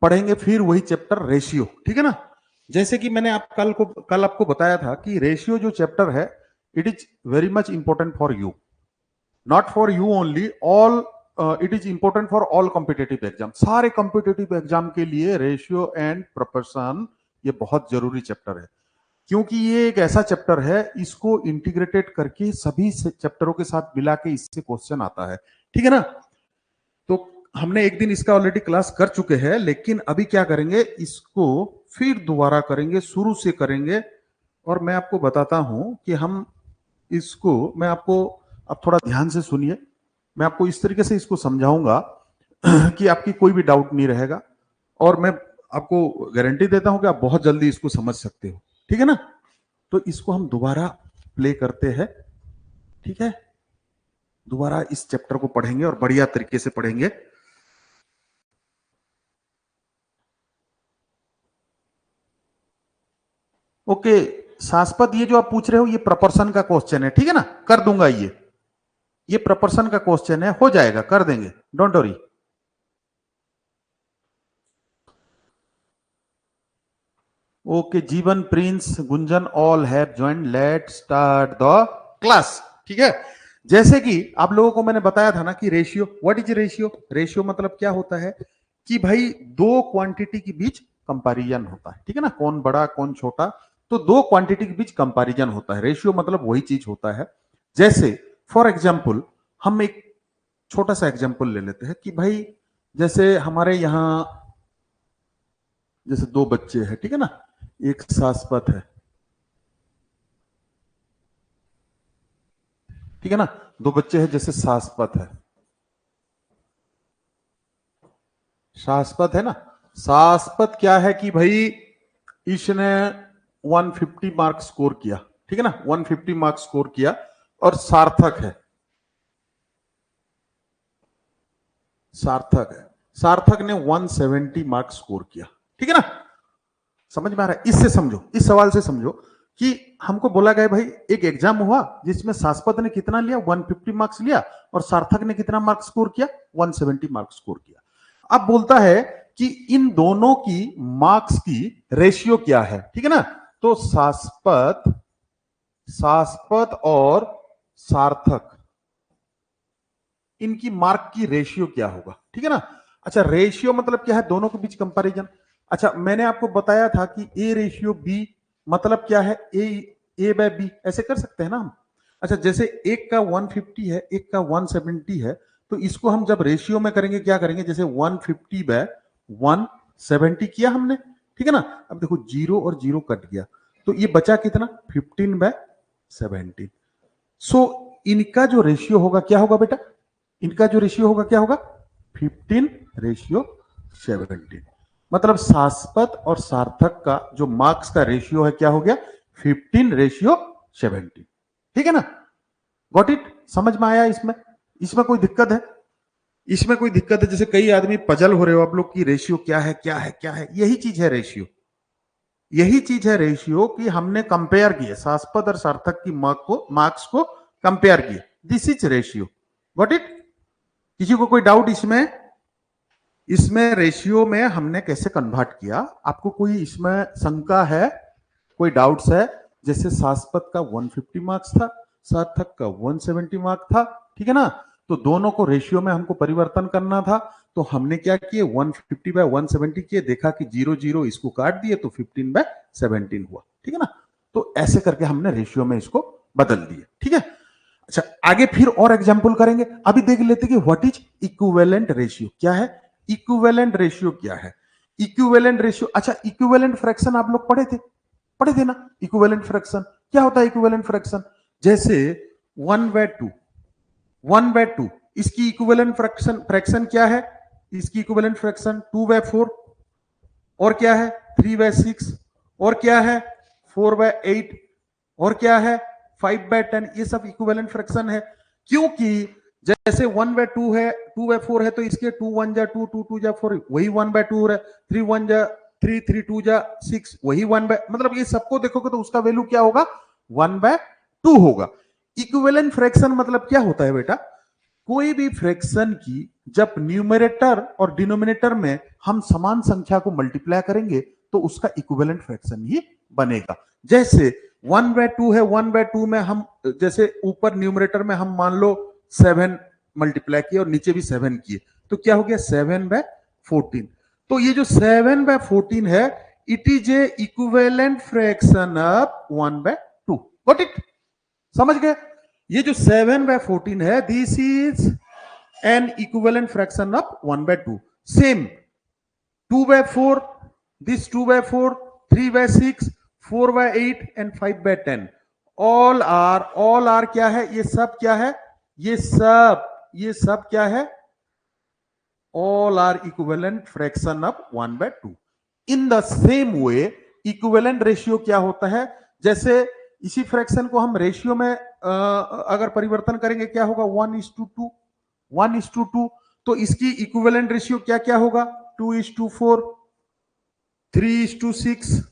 पढ़ेंगे फिर वही चैप्टर रेशियो, ठीक है ना। जैसे कि मैंने कल आपको बताया था कि रेशियो जो चैप्टर है, it is very much important for you, not for you only, all, it is important for all competitive exam. सारे कॉम्पिटेटिव एग्जाम के लिए रेशियो एंड प्रोपोर्शन ये बहुत जरूरी चैप्टर है, क्योंकि ये एक ऐसा चैप्टर है, इसको इंटीग्रेटेड करके सभी चैप्टरों के साथ मिला के इससे क्वेश्चन आता है, ठीक है ना। तो हमने एक दिन इसका ऑलरेडी क्लास कर चुके हैं, लेकिन अभी क्या करेंगे, इसको फिर दोबारा करेंगे, शुरू से करेंगे। और मैं आपको बताता हूं कि हम इसको, मैं आपको, अब थोड़ा ध्यान से सुनिए, मैं आपको इस तरीके से इसको समझाऊंगा कि आपकी कोई भी डाउट नहीं रहेगा, और मैं आपको गारंटी देता हूं कि आप बहुत जल्दी इसको समझ सकते हो, ठीक है ना। तो इसको हम दोबारा प्ले करते हैं, ठीक है। दोबारा इस चैप्टर को पढ़ेंगे और बढ़िया तरीके से पढ़ेंगे। ओके शाश्वत, ये जो आप पूछ रहे हो ये प्रपोर्शन का क्वेश्चन है, ठीक है ना, कर दूंगा। ये प्रपोर्शन का क्वेश्चन है, हो जाएगा, कर देंगे, डोंट वरी। ओके जीवन, Prince, Gunjan, all have joined, let start the class, ठीक है। जैसे कि आप लोगों को मैंने बताया था ना कि ratio, what is ratio, ratio मतलब क्या होता है कि भाई दो क्वांटिटी के बीच कंपैरिजन होता है, ठीक है ना, कौन बड़ा कौन छोटा, तो दो क्वांटिटी के बीच कंपैरिजन होता है, रेशियो मतलब वही चीज होता है। जैसे फॉर एग्जाम्पल, हम एक छोटा सा एग्जाम्पल ले लेते हैं कि भाई जैसे हमारे यहाँ जैसे दो बच्चे हैं, ठीक है ना, एक शाश्वत है, ठीक है ना, दो बच्चे हैं, जैसे शाश्वत है, शाश्वत है ना। शाश्वत क्या है कि भाई इसने 150 मार्क्स स्कोर किया, ठीक है ना, 150 मार्क्स स्कोर किया, और सार्थक है, सार्थक है, सार्थक ने 170 मार्क्स स्कोर किया, ठीक है ना। समझ में आ रहा है, इससे समझो, इस सवाल से समझो कि हमको बोला गया भाई एक एग्जाम हुआ जिसमें शाश्वत ने कितना लिया, 150 मार्क्स लिया, और सार्थक ने कितना मार्क्स स्कोर किया, 170 मार्क्स स्कोर किया। अब बोलता है कि इन दोनों की मार्क्स की रेशियो क्या है, ठीक है ना। तो शाश्वत, शाश्वत और सार्थक, इनकी मार्क की रेशियो क्या होगा, ठीक है ना। अच्छा रेशियो मतलब क्या है, दोनों के बीच कंपैरिजन। अच्छा मैंने आपको बताया था कि ए रेशियो बी मतलब क्या है, ए बाय बी, ऐसे कर सकते हैं ना हम। अच्छा जैसे एक का 150 है, एक का 170 है, तो इसको हम जब रेशियो में करेंगे क्या करेंगे, जैसे 150 बाय 170 किया हमने, ठीक है ना। अब देखो जीरो और जीरो कट गया, तो ये बचा कितना, 15 बाय 17। सो इनका जो रेशियो होगा क्या होगा बेटा, इनका जो रेशियो होगा क्या होगा, 15:17। मतलब शाश्वत और सार्थक का जो मार्क्स का रेशियो है क्या हो गया, 15:17, ठीक है ना। गॉट इट, समझ में आया इसमें, इसमें कोई दिक्कत है, इसमें कोई दिक्कत है, जैसे कई आदमी पजल हो रहे हो आप लोग की रेशियो क्या है क्या है क्या है, यही चीज है रेशियो, यही चीज है रेशियो कि हमने कंपेयर किए शाश्वत और सार्थक की मार्क्स को कंपेयर किए, this is ratio, got it. किसी को कोई डाउट इसमें, इसमें रेशियो में हमने कैसे कन्वर्ट किया, आपको कोई इसमें शंका है, कोई डाउट्स है। जैसे शाश्वत का 150 मार्क्स था, सार्थक का 170 मार्क्स था, ठीक है ना, तो दोनों को रेशियो में हमको परिवर्तन करना था, तो हमने क्या किए, 150 बाय 170 किए, देखा कि 0 0 इसको काट दिए तो 15/17 हुआ, ठीक है ना। तो ऐसे करके हमने रेशियो में इसको बदल दिए, ठीक है। अच्छा आगे फिर और एग्जांपल करेंगे, अभी देख लेते कि व्हाट इज इक्विवेलेंट रेशियो, क्या है इक्विवेलेंट रेशियो, क्या है इक्विवेलेंट रेशियो। अच्छा इक्विवेलेंट फ्रैक्शन आप लोग पढ़े थे ना, इक्विवेलेंट फ्रैक्शन क्या होता है, इक्विवेलेंट फ्रैक्शन जैसे 1/2, 1/2 इसकी इक्विवेलेंट फ्रैक्शन, फ्रैक्शन क्या है, इसकी इक्विवेलेंट फ्रैक्शन 2/4, और क्या है 3/6, और क्या है 4/8, और क्या है 5/10, ये सब इक्विवेलेंट फ्रैक्शन है। क्योंकि जैसे 1/2 है, 2/4 है, तो इसके 2 1 जा 2, 2 2 जा 4, वही 1/2 है, 3 1 जा 3, 3 2 जा 6, वही 1, मतलब ये सबको देखोगे तो उसका वैल्यू क्या होगा, 1/2 होगा। इक्विवेलेंट फ्रैक्शन मतलब क्या होता है बेटा, कोई भी फ्रैक्शन की जब न्यूमरेटर और डिनोमिनेटर में हम समान संख्या को मल्टीप्लाई करेंगे तो उसका इक्विवेलेंट फ्रैक्शन ही बनेगा। जैसे 1/2 है, 1/2 में हम जैसे ऊपर न्यूमरेटर में हम मान लो 7 मल्टीप्लाई किए और नीचे भी 7 किए, तो क्या हो गया 7/14। तो ये जो 7/14 है, it is a equivalent fraction of 1/2। Got it? समझ गए? ये जो 7/14 है, this is an equivalent fraction of 1/2। Same 2/4, this 2/4, 3/6, 4/8 and 5/10 all are क्या है? ये सब क्या है? ये सब क्या है? All are equivalent fraction of 1/2। In the same way equivalent ratio क्या होता है? जैसे इसी फ्रैक्शन को हम रेशियो में अगर परिवर्तन करेंगे क्या होगा? 1:2, 1:2। तो इसकी इक्विवेलेंट रेशियो क्या क्या होगा? 2:4, 3:6,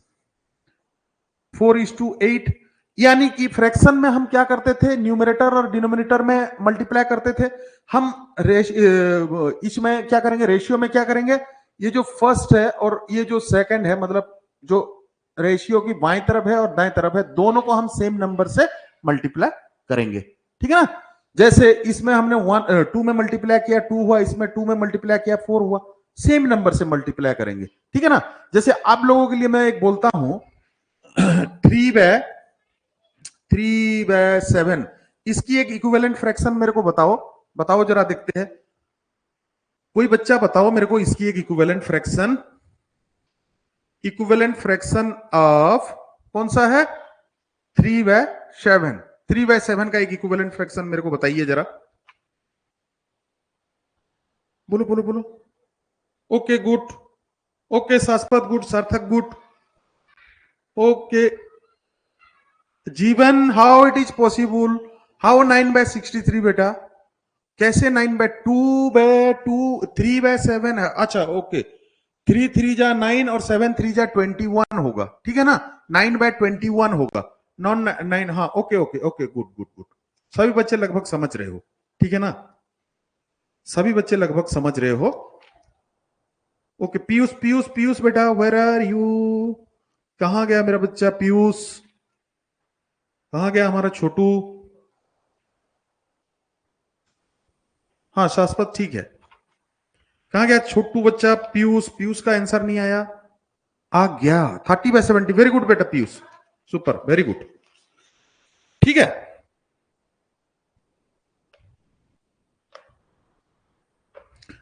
4:8। यानी कि फ्रैक्शन में हम क्या करते थे? न्यूमरेटर और डिनोमिनेटर में मल्टीप्लाई करते थे। हम इसमें क्या करेंगे? रेशियो में क्या करेंगे? ये जो फर्स्ट है और ये जो सेकंड है, मतलब जो रेशियो की बाएं तरफ है और दाएं तरफ है, दोनों को हम सेम नंबर से मल्टीप्लाई करेंगे। ठीक है ना? जैसे इसमें हमने 2 में मल्टीप्लाई किया 2 हुआ, इसमें 2 में मल्टीप्लाई किया 4 हुआ, सेम नंबर से मल्टीप्लाई करेंगे। ठीक है ना? जैसे आप लोगों के लिए मैं एक बोलता हूं 3/7, इसकी एक इक्विवेलेंट फ्रैक्शन मेरे को बताओ जरा, देखते हैं। कोई बच्चा बताओ मेरे को इसकी एक इक्विवेलेंट फ्रैक्शन ऑफ कौन सा है? 3/7। 3/7 का एक इक्विवेलेंट फ्रैक्शन मेरे को बताइए जरा। बोलो बोलो बोलो। Okay good, okay Shashwat good, सार्थक गुड, ओके जीवन। How it is possible? How 9/63 बेटा? कैसे 9/2 3/7 है? अच्छा ओके, 3 3 जा 9 और 7 3 जा 21 होगा। ठीक है ना? 9/21 होगा, नॉन 9। हाँ okay okay okay, good good good. सभी बच्चे लगभग समझ रहे हो? ठीक है ना? सभी बच्चे लगभग समझ रहे हो? ओके पीयूष, पीयूष बेटा, वेयर आर यू? कहां गया मेरा बच्चा पीयूष? कहां गया हमारा छोटू? हाँ शाश्वत ठीक है। कहां गया छोटू बच्चा पीयूष? पीयूष का आंसर नहीं आया। आ गया 30/70। वेरी गुड बेटा पीयूष, सुपर, वेरी गुड। ठीक है,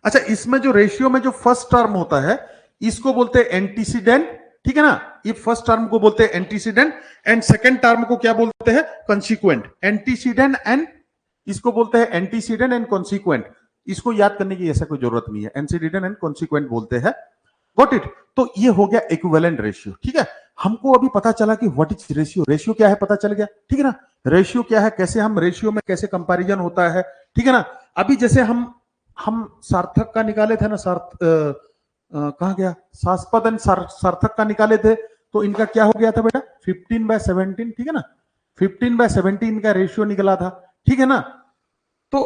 अच्छा इसमें जो रेशियो में जो फर्स्ट टर्म होता है इसको बोलते हैं एंटीसीडेंट। ठीक है ना? ये फर्स्ट टर्म को बोलते हैं एंटीसीडेंट एंड सेकंड टर्म को क्या बोलते हैं? कंसीक्वेंट। एंटीसीडेंट एंड इसको बोलते हैं एंटीसीडेंट एंड कॉन्सिक्वेंट। इसको याद करने की ऐसा कोई जरूरत नहीं है, एंटीसीडेंट एंड कॉन्सिक्वेंट बोलते हैं। Got it? तो ये हो गया इक्विवेलेंट रेशियो। ठीक है, हमको अभी पता चला कि व्हाट इज रेशियो। रेशियो क्या है पता चल गया। ठीक है ना? रेशियो क्या है, कैसे हम रेशियो में कैसे कंपैरिजन होता है। ठीक है ना? अभी जैसे हम सार्थक का निकाले थे ना, कहा गया? शाश्वत एंड सार्थक का निकाले थे, तो इनका क्या हो गया था बेटा? 15/17। ठीक है ना? 15/17 इनका रेशियो निकला था। ठीक है ना? तो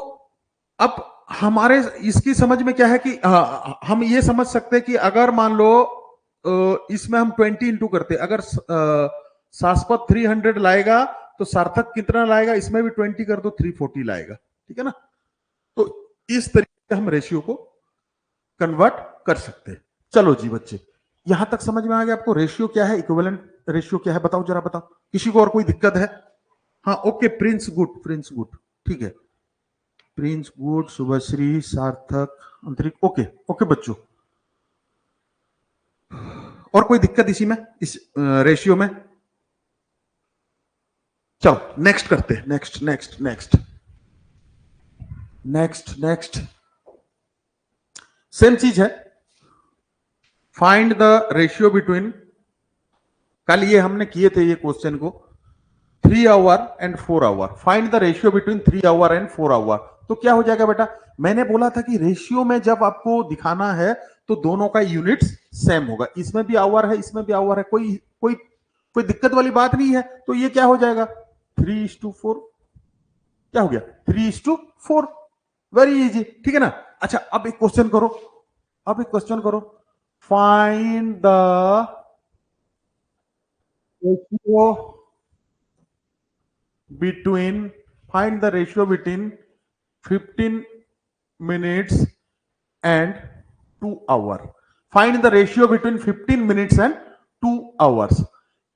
अब हमारे इसकी समझ में क्या है कि हम ये समझ सकते हैं कि अगर मान लो इसमें हम 20 इंटू करते, अगर शाश्वत 300 लाएगा तो सार्थक कितना लाएगा? इसमें भी 20 कर दो, 340 लाएगा। ठीक है ना? तो इस तरीके से हम रेशियो को कन्वर्ट कर सकते हैं। चलो जी बच्चे, यहां तक समझ में आ गया आपको रेशियो क्या है, इक्विवेलेंट रेशियो क्या है? बताओ जरा, बताओ। किसी को और कोई दिक्कत है? हाँ okay, Prince good, Prince good, ठीक है, प्रिंस गुड, शुभश्री, सार्थक, अंतरिक, ओके ओके बच्चों। और कोई दिक्कत इसी में, इस रेशियो में? चलो नेक्स्ट करते हैं, next next next next next. Same चीज है, फाइंड द रेशियो बिटवीन, कल ये हमने किए थे ये क्वेश्चन को, 3 hour and 4 hour. Find the ratio between 3 hour and 4 hour. तो क्या हो जाएगा बेटा? मैंने बोला था कि रेशियो में जब आपको दिखाना है तो दोनों का यूनिट्स सेम होगा। इसमें भी आवर है, इसमें भी आवर है, कोई कोई कोई दिक्कत वाली बात नहीं है। तो ये क्या हो जाएगा? 3:4। क्या हो गया? 3:4। वेरी इजी, ठीक है ना। अच्छा अब एक क्वेश्चन करो, find the ratio between, find the ratio between 15 minutes and 2 hour, find the ratio between 15 minutes and 2 hours.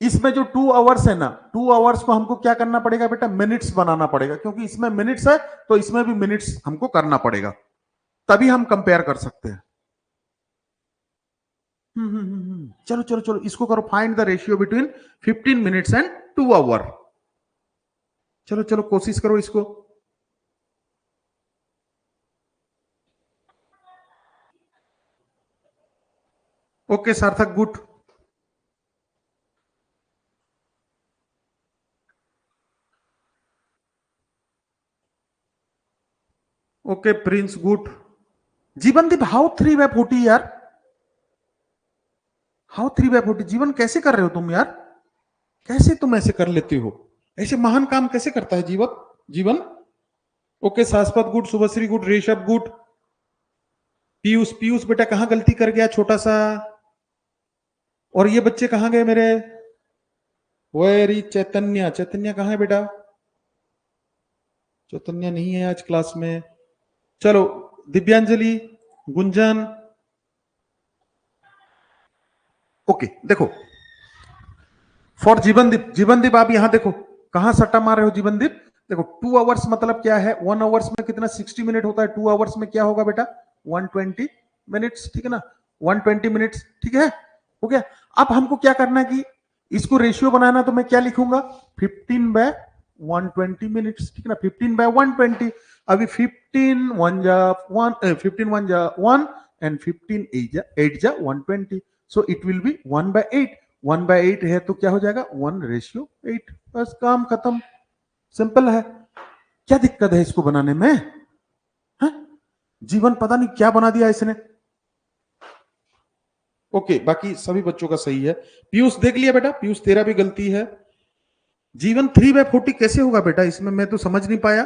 इसमें जो 2 आवर्स है ना, 2 आवर्स को हमको क्या करना पड़ेगा बेटा, मिनट्स बनाना पड़ेगा, क्योंकि इसमें मिनट्स है तो इसमें भी मिनट्स हमको करना पड़ेगा, तभी हम कंपेयर कर सकते हैं। चलो चलो चलो इसको करो, find the ratio between 15 minutes and 2 hour. चलो चलो कोशिश करो इसको। Okay Sarthak good, okay Prince good. Jeevandeep how 3/40 यार, हाउ 3/40 जीवन कैसे कर रहे हो तुम यार, कैसे तुम ऐसे कर लेते हो, ऐसे महान काम कैसे करता है जीवन Jeevan. Okay Shashwat good, Shubhashree good, Rishabh good, Piyush, Piyush बेटा कहां गलती कर गया छोटा सा, और ये बच्चे कहां गए मेरे, वेरी चैतन्य, चैतन्य कहां है बेटा, चैतन्य नहीं है आज क्लास में। चलो दिव्यांजलि, गुंजन, ओके देखो फॉर जीवनदीप, जीवनदीप आप यहां देखो कहां सट्टा मार रहे हो जीवनदीप, देखो 2 आवर्स मतलब क्या है, 1 आवर्स में कितना 60 मिनट होता है, 2 आवर्स में क्या होगा बेटा 120 मिनट्स, ठीक है ना, 120 मिनट्स, ठीक है, हो गया। अब हमको क्या करना है कि इसको रेशियो बनाना, तो मैं क्या लिखूंगा 15/120 मिनट्स, ठीक है ना, 15/120। अभी 15 1 जा 1, 15 1 जा 1 एंड 15 8 जा 120, सो इट विल बी 1/8, 1/8 है तो क्या हो जाएगा 1:8, बस काम खत्म, सिंपल है। क्या दिक्कत है इसको बनाने में, है? जीवन पता नहीं क्या बना दिया इसने। ओके बाकी सभी बच्चों का सही है। पीयूष देख लिया बेटा, पीयूष तेरा भी गलती है। जीवन 3/40 कैसे होगा बेटा, इसमें मैं तो समझ नहीं पाया।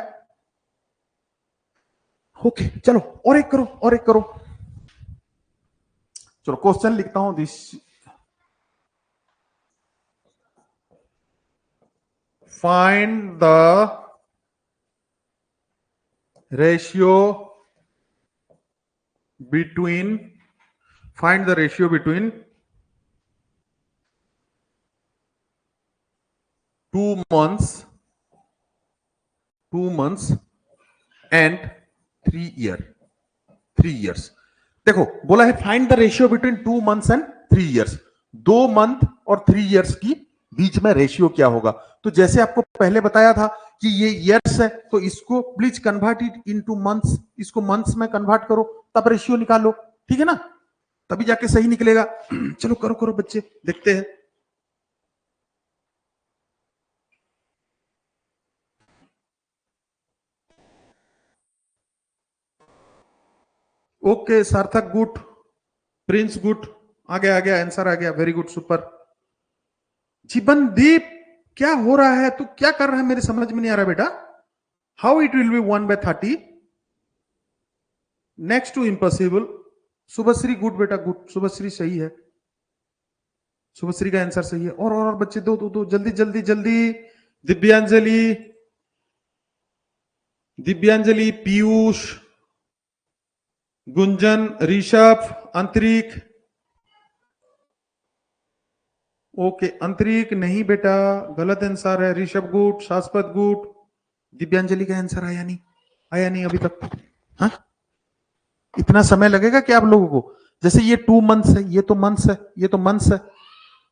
ओके चलो और एक करो, और एक करो। चलो क्वेश्चन लिखता हूं, this find the ratio between, find the ratio between 2 months and 3 years। देखो बोला है find the ratio between 2 months and 3 years, 2 month और 3 years की बीच में रेशियो क्या होगा। तो जैसे आपको पहले बताया था कि ये ईयर्स है, तो इसको please convert it into months, इसको मंथ्स में कन्वर्ट करो तब रेशियो निकालो, ठीक है ना, तभी जाके सही निकलेगा। चलो करो करो बच्चे, देखते हैं। Okay Sarthak good, Prince good, आ गया आंसर आ गया, वेरी गुड सुपर। जीवनदीप क्या हो रहा है, तू क्या कर रहा है, मेरे समझ में नहीं आ रहा बेटा। How it will be 1/30, next to impossible. Shubhashree good बेटा गुड, शुभश्री सही है, शुभश्री का आंसर सही है। और बच्चे दो दो दो, जल्दी जल्दी जल्दी। दिव्यांजलि, दिव्यांजलि, पीयूष, गुंजन, ऋषभ, अंतरिक, ओके अंतरिक नहीं बेटा, गलत आंसर है। ऋषभ गुड, शाश्वत गुड, दिव्यांजलि का आंसर आया नहीं, आया नहीं अभी तक। हाँ इतना समय लगेगा क्या आप लोगों को, जैसे ये 2 months है, ये तो मंथ्स है, ये तो मंथ्स है,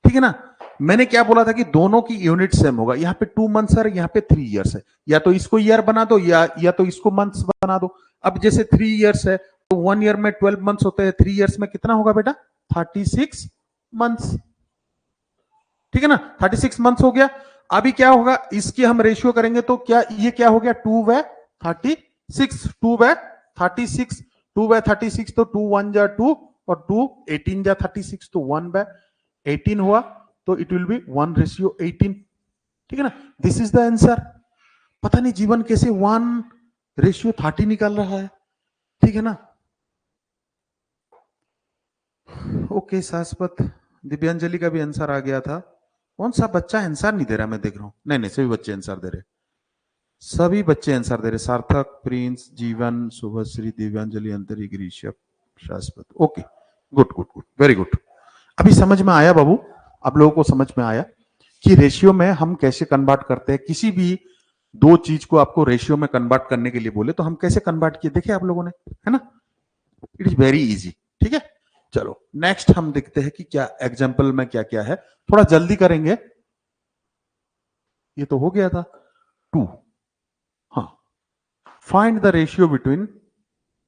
ठीक है ना। मैंने क्या बोला था कि दोनों की यूनिट सेम होगा, यहाँ पे 2 months है, यहाँ पे 3 years है, या तो इसको ईयर बना दो या तो इसको मंथ्स बना दो। अब जैसे 3 years है तो 1 year में 12 months होते हैं, 3 years में कितना होगा बेटा 36 months, ठीक है ना, 36 मंथ्स हो गया। अभी क्या होगा, इसकी हम रेशियो करेंगे तो क्या ये क्या हो गया 2/36, 2/36, 2/36 तो 2 1 जा 2 और 2 18 जा 36, तो 1/18 हुआ, तो इट विल बी 1:18, ठीक है ना, दिस इज द आंसर। पता नहीं जीवन कैसे 1 रेशियो 30 निकाल रहा है, ठीक है ना। ओके शाश्वत, दिव्यांजलि का भी आंसर आ गया था। कौन सा बच्चा आंसर नहीं दे रहा, मैं देख रहा हूं। नहीं नहीं, सभी बच्चे आंसर दे रहे, सभी बच्चे आंसर दे रहे। सार्थक, प्रिंस, जीवन, शुभश्री, दिव्यांजलि, अंतरिक, ऋषभ, शाश्वत। Okay, good good good, very good. अभी समझ में आया बाबू, आप लोगों को समझ में आया कि रेशियो में हम कैसे कन्वर्ट करते हैं। किसी भी दो चीज को आपको रेशियो में कन्वर्ट करने के लिए बोले तो हम कैसे कन्वर्ट किए, देखे आप लोगों ने, है ना। इट इज वेरी इजी, ठीक है। चलो नेक्स्ट हम देखते हैं कि क्या एग्जाम्पल में क्या क्या है, थोड़ा जल्दी करेंगे। ये तो हो गया था 2। हाँ, find the ratio between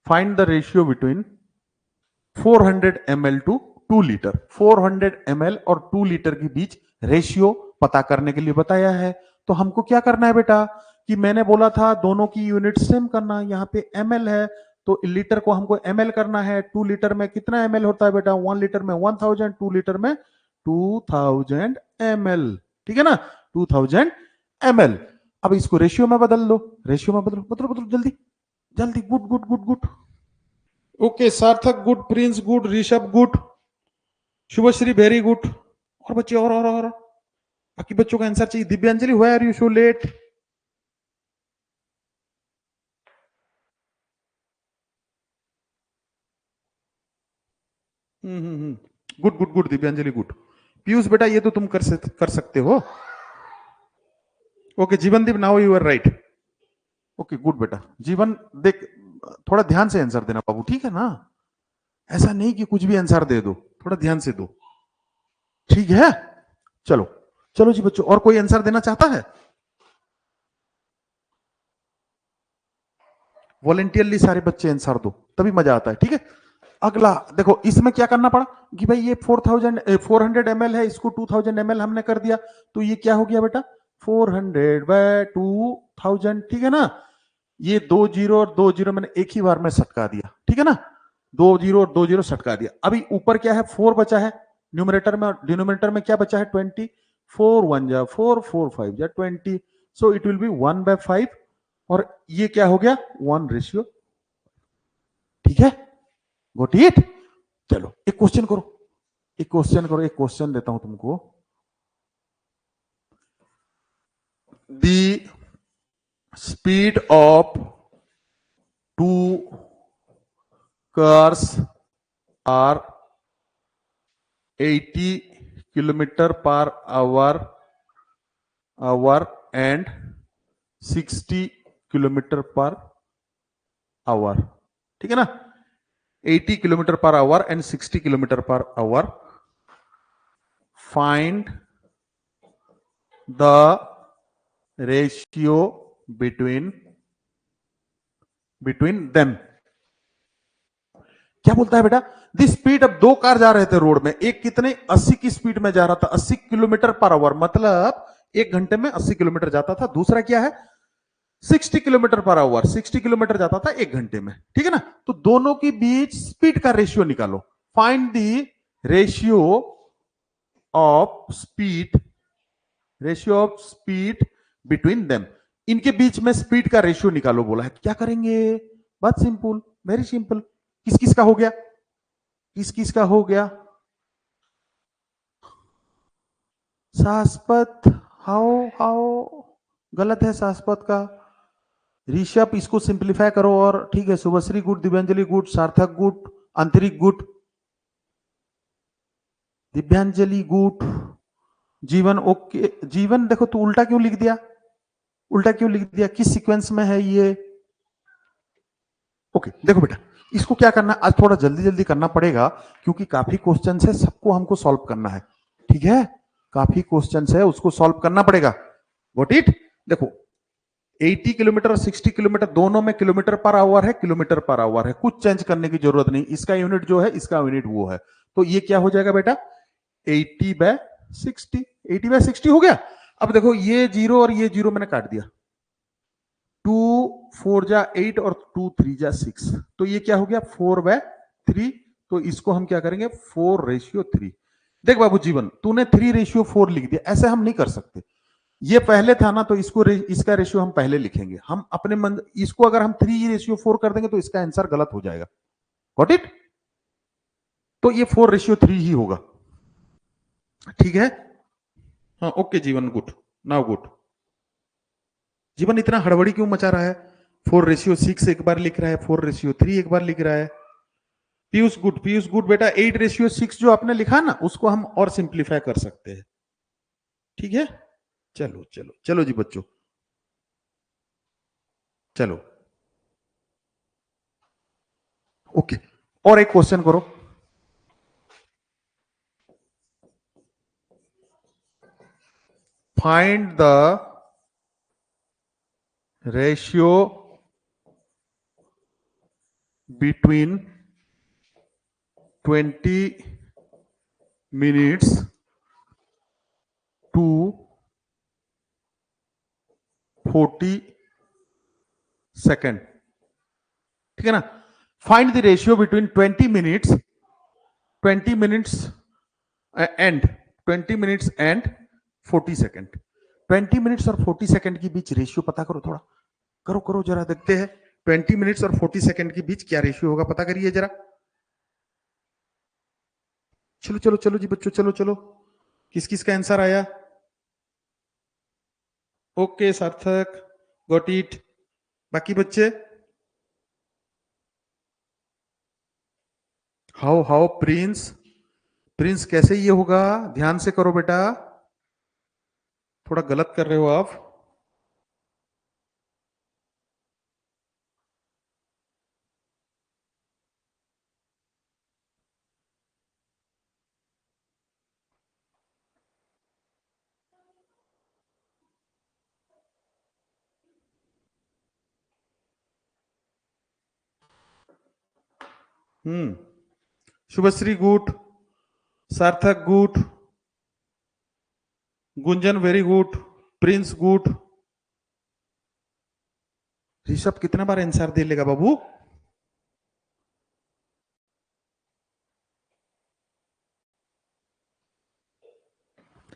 400 ml to 2 litre. 400 ml और 2 लीटर के बीच रेशियो पता करने के लिए बताया है। तो हमको क्या करना है बेटा, कि मैंने बोला था दोनों की यूनिट सेम करना। यहाँ पे ml है तो लीटर को हमको ml करना है। 2 लीटर में कितना ml होता है बेटा, 1 लीटर में 1000, 2 लीटर में 2000 ml, ठीक है ना, 2000 ml। अब इसको रेशियो में बदल दो, रेशियो में बदलो बदलो बदलो जल्दी जल्दी। Good good good good. Okay Sarthak good, Prince good, Rishabh good, Shubhashree very good. और बच्चे और बाकी बच्चों का आंसर चाहिए। Divyanjali why are you so late. Good good good, Divyanjali good. Piyush बेटा ये तो तुम कर सकते हो। Okay Jeevandeep, now you are right. Okay good बेटा। जीवन देख, थोड़ा ध्यान से आंसर देना बाबू, ठीक है ना। ऐसा नहीं कि कुछ भी आंसर दे दो, थोड़ा ध्यान से दो, ठीक है। चलो चलो जी बच्चों, और कोई आंसर देना चाहता है। वॉलेंटियरली सारे बच्चे आंसर दो, तभी मजा आता है, ठीक है। अगला देखो, इसमें क्या करना पड़ा कि भाई ये 400 ml है, इसको 2000 ml हमने कर दिया, तो ये क्या हो गया बेटा 400 बाय 2000, ठीक है ना। ये 2 जीरो और 2 जीरो मैंने एक ही बार में सटका दिया, ठीक है ना। 2 जीरो और 2 जीरो सटका दिया। अभी ऊपर क्या है 4 बचा है न्यूमरेटर में, और डिनोमिनेटर में क्या बचा है 20। 4 1 जा 4, 4 5 जा 20, सो इट विल बी 1/5। और ये क्या हो गया 1:, ठीक है। Got it. चलो एक क्वेश्चन करो, एक क्वेश्चन करो, एक क्वेश्चन देता हूं तुमको। The speed of 2 cars are 80 kilometre per hour and 60 kilometre per hour, ठीक है ना। 80 kilometre per hour and 60 kilometre per hour. Find the ratio between them. क्या बोलता है बेटा, द स्पीड, अब 2 कार जा रहे थे रोड में, एक कितने 80 की स्पीड में जा रहा था, 80 किलोमीटर पर आवर, मतलब 1 घंटे में 80 किलोमीटर जाता था। दूसरा क्या है 60 किलोमीटर पर आवर, 60 किलोमीटर जाता था 1 घंटे में, ठीक है ना। तो दोनों के बीच स्पीड का रेशियो निकालो। Find the ratio of speed between them. इनके बीच में स्पीड का रेशियो निकालो बोला है। क्या करेंगे, बहुत सिंपल, वेरी सिंपल। किस किस का हो गया, किस किस का हो गया शाश्वत, हाउ हाउ गलत है शाश्वत का। ऋषभ इसको सिंप्लीफाई करो, और ठीक है। शुभश्री गुड, दिव्यांजलि गुड, सार्थक गुड, आंतरिक गुड, दिव्यांजलि गुड, जीवन ओके। जीवन देखो तू उल्टा क्यों लिख दिया, उल्टा क्यों लिख दिया, किस सीक्वेंस में है ये। ओके देखो बेटा, इसको क्या करना है, आज थोड़ा जल्दी जल्दी करना पड़ेगा क्योंकि काफी क्वेश्चन है, सबको हमको सॉल्व करना है, ठीक है। काफी क्वेश्चन है, उसको सॉल्व करना पड़ेगा। Got it. देखो 80 किलोमीटर और 60 किलोमीटर दोनों में किलोमीटर पर आवर है, किलोमीटर पर आवर है, कुछ चेंज करने की जरूरत नहीं। इसका यूनिट जो है, इसका यूनिट वो है। तो ये क्या हो जाएगा बेटा 80/60, 80/60 हो गया। अब देखो ये जीरो और ये जीरो मैंने काट दिया, 2 4 जा 8 और 2 3 जा 6, तो ये क्या हो गया 4/3। तो इसको हम क्या करेंगे 4:3। देख बाबू जीवन, तूने 3:4 लिख दिया, ऐसे हम नहीं कर सकते। ये पहले था ना, तो इसका रेशियो हम पहले लिखेंगे। हम अपने मन, इसको अगर हम 3:4 कर देंगे तो इसका आंसर गलत हो जाएगा। Got it? तो ये 4:3 ही होगा। ठीक है? हाँ, ओके जीवन, गुड। Now good. जीवन इतना हड़बड़ी क्यों मचा रहा है? 4:6 एक बार लिख रहा है, 4:3 एक बार लिख रहा है। पीयूष गुड, पीयूष गुड बेटा। 8:6 जो आपने लिखा ना, उसको हम और सिंप्लीफाई कर सकते हैं। ठीक है? चलो चलो चलो जी बच्चों, चलो ओके। और एक क्वेश्चन करो। Find the ratio between 20 minutes to 40 second. ठीक है ना? Find the ratio between 20 minutes, 20 minutes and 20 minutes and 40 second. 20 minutes और 40 सेकेंड के बीच रेशियो पता करो थोड़ा। करो करो जरा, देखते हैं 20 मिनट्स और 40 सेकेंड के बीच क्या रेशियो होगा, पता करिए जरा। चलो चलो चलो जी बच्चों, चलो चलो। किस किस का आंसर आया? ओके सार्थक, गॉट इट। बाकी बच्चे? हाउ हाउ प्रिंस, प्रिंस कैसे ये होगा? ध्यान से करो बेटा, थोड़ा गलत कर रहे हो आप। शुभश्री गुड, सार्थक good, Gunjan very good, Prince good. Rishabh कितना बार आंसर दे लेगा बाबू?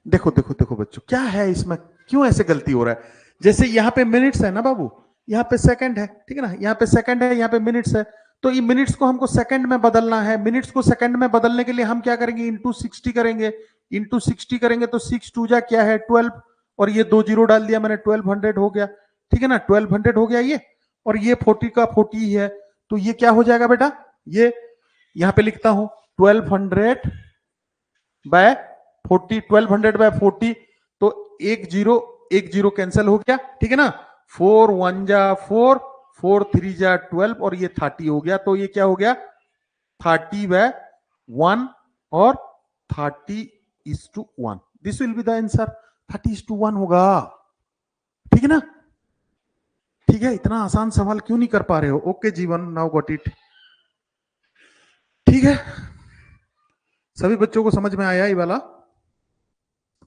देखो देखो देखो बच्चों, क्या है इसमें, क्यों ऐसे गलती हो रहा है? जैसे यहाँ पे मिनट्स है ना बाबू, यहाँ पे सेकंड है, ठीक है ना? यहाँ पे सेकंड है, यहाँ पे मिनट्स है। तो ये मिनट्स को हमको सेकंड में बदलना है। मिनट्स को सेकंड में बदलने के लिए हम क्या करेंगे? इंटू 60 करेंगे। इंटू 60 करेंगे तो 6 2 क्या है 12, और ये 2 0 डाल दिया मैंने, 1200 हो गया। ठीक है ना? 1200 हो गया ये, और ये 40 का 40 ही है। तो ये क्या हो जाएगा बेटा? ये यहाँ पे लिखता हूं 1200/40, 1200/40। तो एक जीरो कैंसिल हो गया, ठीक है ना? 4 1 जा 4, 4 3 जा 12, और ये 30 हो गया। तो ये क्या हो गया? 30/1, और 30:1। This will be the answer. 30:1 होगा। ठीक है ना? ठीक है, इतना आसान सवाल क्यों नहीं कर पा रहे हो? ओके जीवन, नाउ गॉट इट। ठीक है, सभी बच्चों को समझ में आया ये वाला?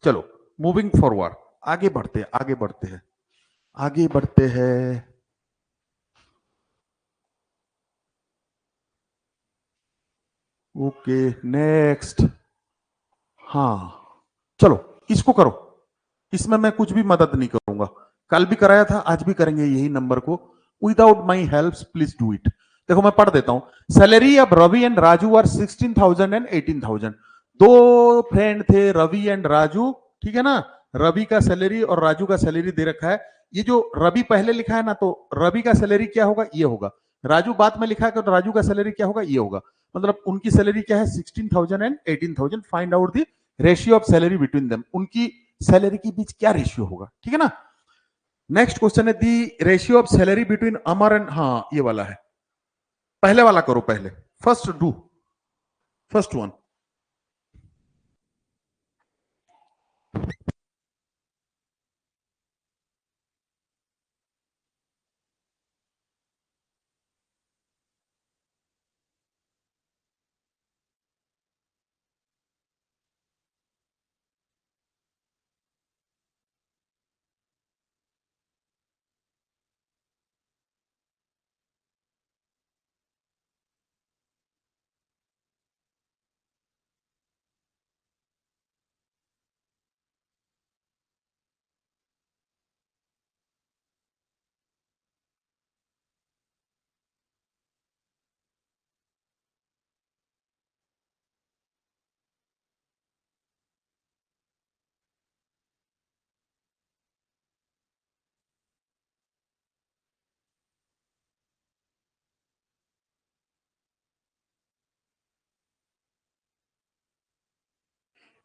चलो, मूविंग फॉरवर्ड, आगे बढ़ते हैं, आगे बढ़ते हैं, आगे बढ़ते हैं। Okay, next. हाँ, चलो इसको करो। इसमें मैं कुछ भी मदद नहीं करूंगा। कल भी कराया था, आज भी करेंगे यही नंबर को। Without my help please do it. देखो मैं पढ़ देता हूं। Salary of Ravi and Raju are 16,000 and 18,000। दो फ्रेंड थे, रवि एंड राजू। ठीक है ना? रवि का सैलरी और राजू का सैलरी दे रखा है। ये जो रवि पहले लिखा है ना, तो रवि का सैलरी क्या होगा? ये होगा। राजू बाद में लिखा है, तो राजू का सैलरी क्या होगा? ये होगा। मतलब उनकी सैलरी क्या है? 16,000 and 18,000। Find out the ratio of salary between them. उनकी सैलरी के बीच क्या रेशियो होगा? ठीक है ना? नेक्स्ट क्वेश्चन है दी ratio of salary between Amar and, हाँ ये वाला है। पहले वाला करो पहले, first do, first one.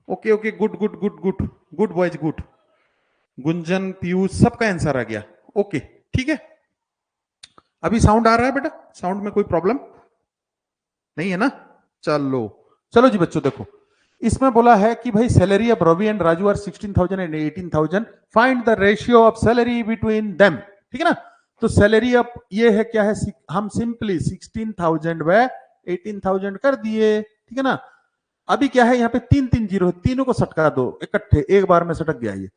Okay okay, good good good good good boys, good. Gunjan, Piyush, सबका आंसर आ गया। ओके, ठीक है। अभी साउंड आ रहा है बेटा? साउंड में कोई प्रॉब्लम नहीं है ना? चलो चलो जी बच्चों, देखो इसमें बोला है कि भाई salary of Ravi and Raju are 16,000 and 18,000, find the ratio of salary between them. ठीक है ना? तो सैलरी ऑफ ये है, क्या है, हम सिंपली 16,000 व 18,000 कर दिए। ठीक है ना? अभी क्या है, यहाँ पे तीन तीन जीरो, तीनों को सटका दो इकट्ठे, एक बार में सटक गया ये।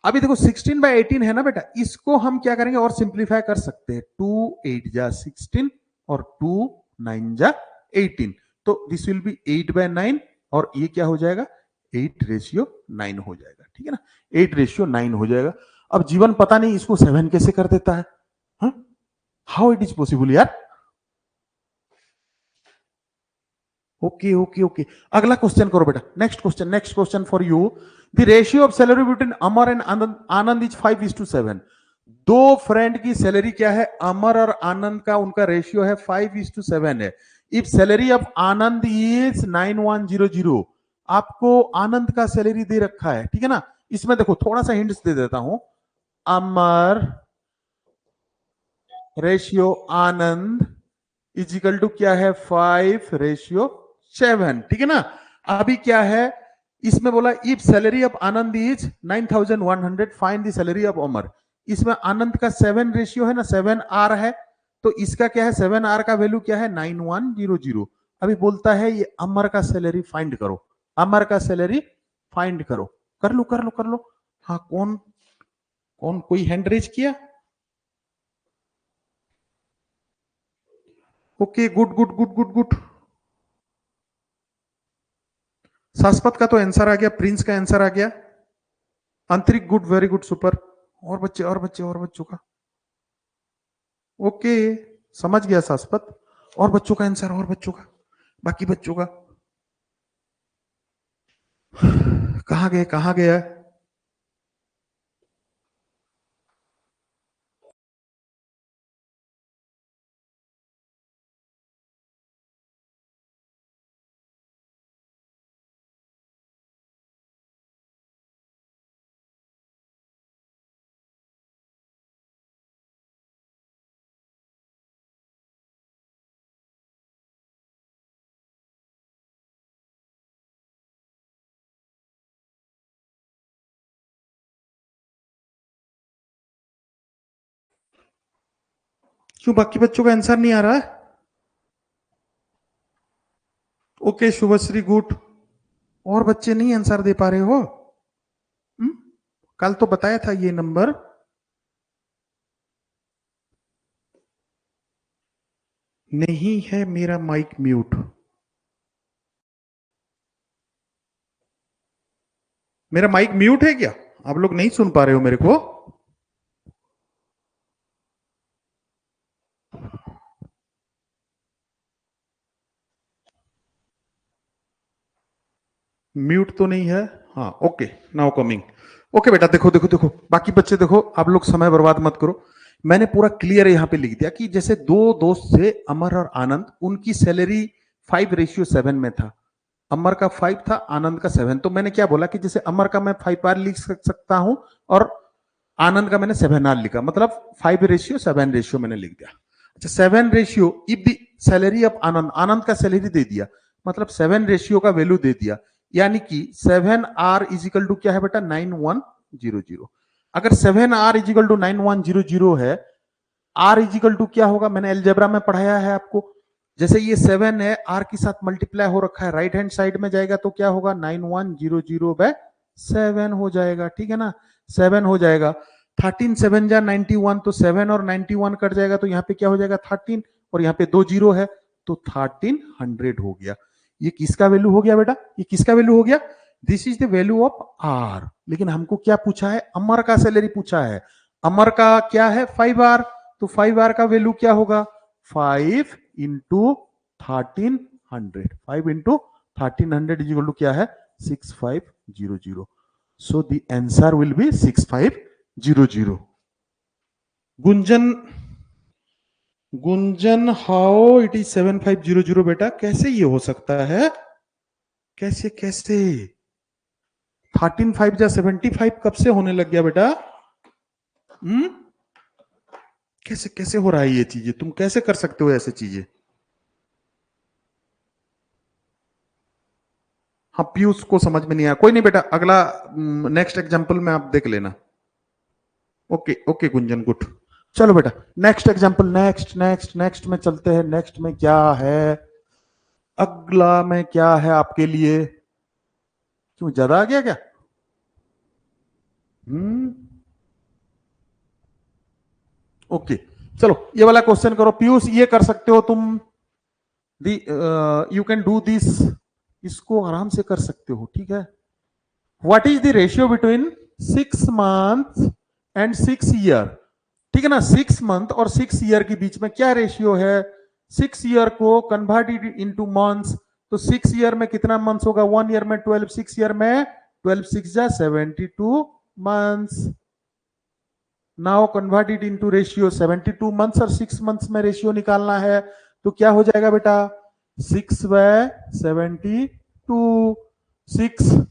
अभी देखो 16/18 है ना बेटा, इसको हम क्या करेंगे और सिंप्लीफाई कर सकते हैं। 2 8 जा 16 और 2 9 जा 18, तो दिस विल बी 8/9 और ये क्या हो जाएगा, 8:9 हो जाएगा। ठीक है ना? 8:9 हो जाएगा। अब जीवन पता नहीं इसको 7 कैसे कर देता है, हाउ इट इज पॉसिबल यार। ओके ओके ओके, अगला क्वेश्चन करो बेटा, next question for you. The ratio of salary between Amar and Anand is 5:7। दो फ्रेंड की सैलरी क्या है, अमर और आनंद का उनका रेशियो है 5:7 है। If salary of Anand is 9100, आपको आनंद का सैलरी दे रखा है। ठीक है ना? इसमें देखो थोड़ा सा हिंट्स दे देता हूं। Amar ratio Anand is equal to क्या है, 5:7। ठीक है ना? अभी क्या है, इसमें बोला if salary of Anand is 9,100, find the salary of Amar. इसमें आनंद का 7 रेशियो है ना, 7R है, तो इसका क्या है, 7R का वैल्यू क्या है, 9100। अभी बोलता है ये अमर का सैलरी फाइंड करो, अमर का सैलरी फाइंड करो। कर लो कर लो कर लो। हाँ, कौन कौन कोई हैंड रेज किया? Okay, good good good good good. शाश्वत का तो आंसर आ गया, प्रिंस का आंसर आ गया, आंतरिक गुड, वेरी गुड, सुपर। और बच्चे और बच्चे और बच्चों का ओके, समझ गया शाश्वत। और बच्चों का आंसर, और बच्चों का, बाकी बच्चों का कहां गए, कहां गया? क्यों बाकी बच्चों का आंसर नहीं आ रहा है? Okay Shubhashree, good. और बच्चे नहीं आंसर दे पा रहे हो? हुँ? कल तो बताया था ये नंबर। नहीं है मेरा माइक म्यूट, मेरा माइक म्यूट है क्या? आप लोग नहीं सुन पा रहे हो मेरे को? म्यूट तो नहीं है। हाँ, ओके, नाउ कमिंग। ओके बेटा, देखो देखो देखो, बाकी बच्चे देखो, आप लोग समय बर्बाद मत करो। मैंने पूरा क्लियर यहाँ पे लिख दिया कि जैसे दो दोस्त थे अमर और आनंद, उनकी सैलरी 5:7 में था। अमर का 5 था, आनंद का 7। तो मैंने क्या बोला कि जैसे अमर का मैं 5R लिख सकता हूं और आनंद का मैंने 7R लिखा, मतलब 5:7 रेशियो मैंने लिख दिया। अच्छा, 7 ratio if the salary of Anand, Anand का सैलरी दे दिया, मतलब 7 रेशियो का वैल्यू दे दिया, यानी कि 7R इज इक्वल टू क्या है बेटा, 9100। अगर 7R इज इक्वल टू 9100 है, R इज इक्वल टू क्या होगा, मैंने एलजेब्रा में पढ़ाया है आपको। जैसे ये 7 है, R के साथ मल्टीप्लाई हो रखा है, राइट हैंड साइड में जाएगा तो क्या होगा, 9100/7 हो जाएगा। ठीक है ना? 7 हो जाएगा। 13 7 जा 91, तो 7 और 91 कट जाएगा, तो यहाँ पे क्या हो जाएगा, 13, और यहाँ पे 2 जीरो है, तो 1300 हो गया। ये किसका वैल्यू हो गया बेटा, ये किसका वैल्यू हो गया? This is the value of R। लेकिन हमको क्या पूछा है, अमर का सैलरी पूछा है। अमर का क्या है, 5R, तो 5R का वैल्यू क्या होगा, 5 into 1300, 5 into 1300 is equal to क्या है, 6500। So the answer will be 6500। Gunjan, Gunjan, how it is 7500 बेटा, कैसे ये हो सकता है, कैसे कैसे? 13 5 जा 75 कब से होने लग गया बेटा? कैसे कैसे हो रहा है ये चीजें? तुम कैसे कर सकते हो ऐसे चीजें? हाँ, पीयूष को समझ में नहीं आया, कोई नहीं बेटा, अगला नेक्स्ट एग्जांपल में आप देख लेना। Okay okay Gunjan, good. चलो बेटा next example, next next next में चलते हैं। नेक्स्ट में क्या है, अगला में क्या है आपके लिए? क्यों ज्यादा आ गया क्या? ओके चलो ये वाला क्वेश्चन करो पीयूष, ये कर सकते हो तुम। दी यू कैन डू दिस, इसको आराम से कर सकते हो, ठीक है। What is the ratio between 6 month and 6 year? ठीक है ना, 6 मंथ और 6 ईयर के बीच में क्या रेशियो है? 6 ईयर को कन्वर्टेड इनटू मंथ्स, तो 6 ईयर में कितना मंथ्स होगा? 1 ईयर में 12, 6 ईयर में 12 6 जा 72 months. Now converted into ratio 72 months और 6 मंथ्स में रेशियो निकालना है, तो क्या हो जाएगा बेटा? 6/72, 6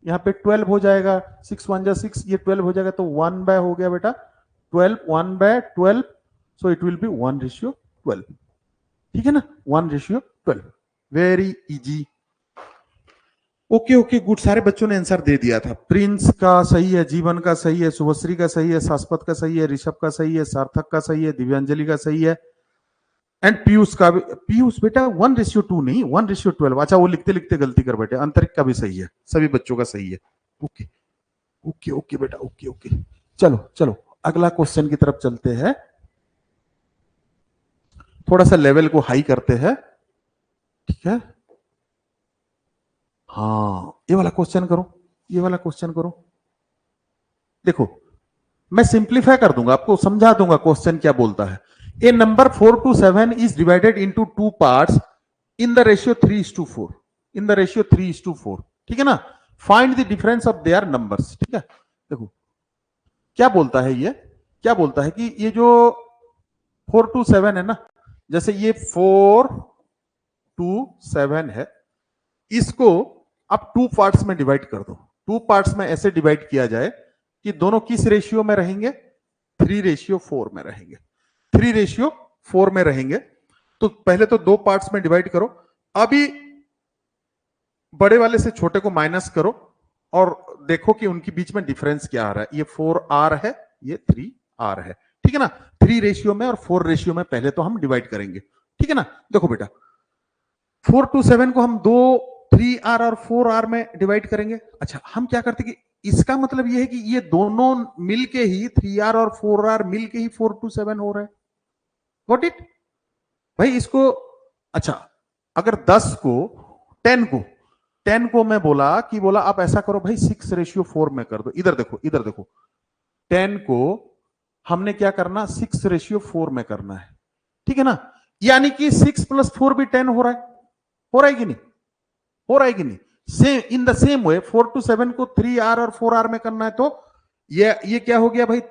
यहाँ पे 12 हो जाएगा, 6 1 जा 6, ये 12 हो जाएगा, तो 1 बाय हो गया बेटा 12, 1/12, सो इट विल बी 1:12। ठीक है ना, 1:12। Very easy. Okay okay good, सारे बच्चों ने आंसर दे दिया था। प्रिंस का सही है, जीवन का सही है, शुभश्री का सही है, शाश्वत का सही है, ऋषभ का सही है, सार्थक का सही है, दिव्यांजलि का सही है, एंड पीयूष का भी। पीयूष बेटा 1:2 नहीं, 1:12। अच्छा वो लिखते लिखते गलती कर बैठे। अंतरिक का भी सही है, सभी बच्चों का सही है। ओके ओके ओके बेटा, ओके ओके। चलो चलो अगला क्वेश्चन की तरफ चलते हैं, थोड़ा सा लेवल को हाई करते हैं, ठीक है। हाँ ये वाला क्वेश्चन करो, ये वाला क्वेश्चन करो। देखो मैं सिंप्लीफाई कर दूंगा, आपको समझा दूंगा क्वेश्चन क्या बोलता है। ए number 4 to 7 is divided into 2 parts in the ratio 3:4, in the ratio 3:4, ठीक है ना। Find the difference of their numbers, ठीक है। देखो क्या बोलता है, ये क्या बोलता है कि ये जो 4 to 7 है ना, जैसे ये 4 to 7 है, इसको आप 2 पार्ट्स में डिवाइड कर दो। 2 पार्ट्स में ऐसे डिवाइड किया जाए कि दोनों किस रेशियो में रहेंगे? 3:4 में रहेंगे, 3:4 में रहेंगे। तो पहले तो 2 पार्ट्स में डिवाइड करो, अभी बड़े वाले से छोटे को माइनस करो और देखो कि उनके बीच में डिफरेंस क्या आ रहा है। ये 4R है, ये 3R है, ठीक है ना। 3 रेशियो में और 4 रेशियो में पहले तो हम डिवाइड करेंगे, ठीक है ना। देखो बेटा 4 to 7 को हम 3R और 4R में डिवाइड करेंगे। अच्छा हम क्या करते कि इसका मतलब ये है कि ये दोनों मिलके ही 3R और 4R मिलके ही 4 to 7 हो रहा है। गॉट इट भाई? इसको अच्छा अगर 10 को 10 को मैं बोला कि बोला आप ऐसा करो भाई 6:4 में कर दो। इधर देखो, इधर देखो, 10 को हमने क्या करना? 6:4 में करना है, ठीक है ना। यानी कि 6 + 4 भी 10 हो रहा है, हो रहा है कि नहीं? हो रहा है कि नहीं? Same in the same way 4 to 7 को 3R और 4R में करना है, तो ये क्या हो गया भाई?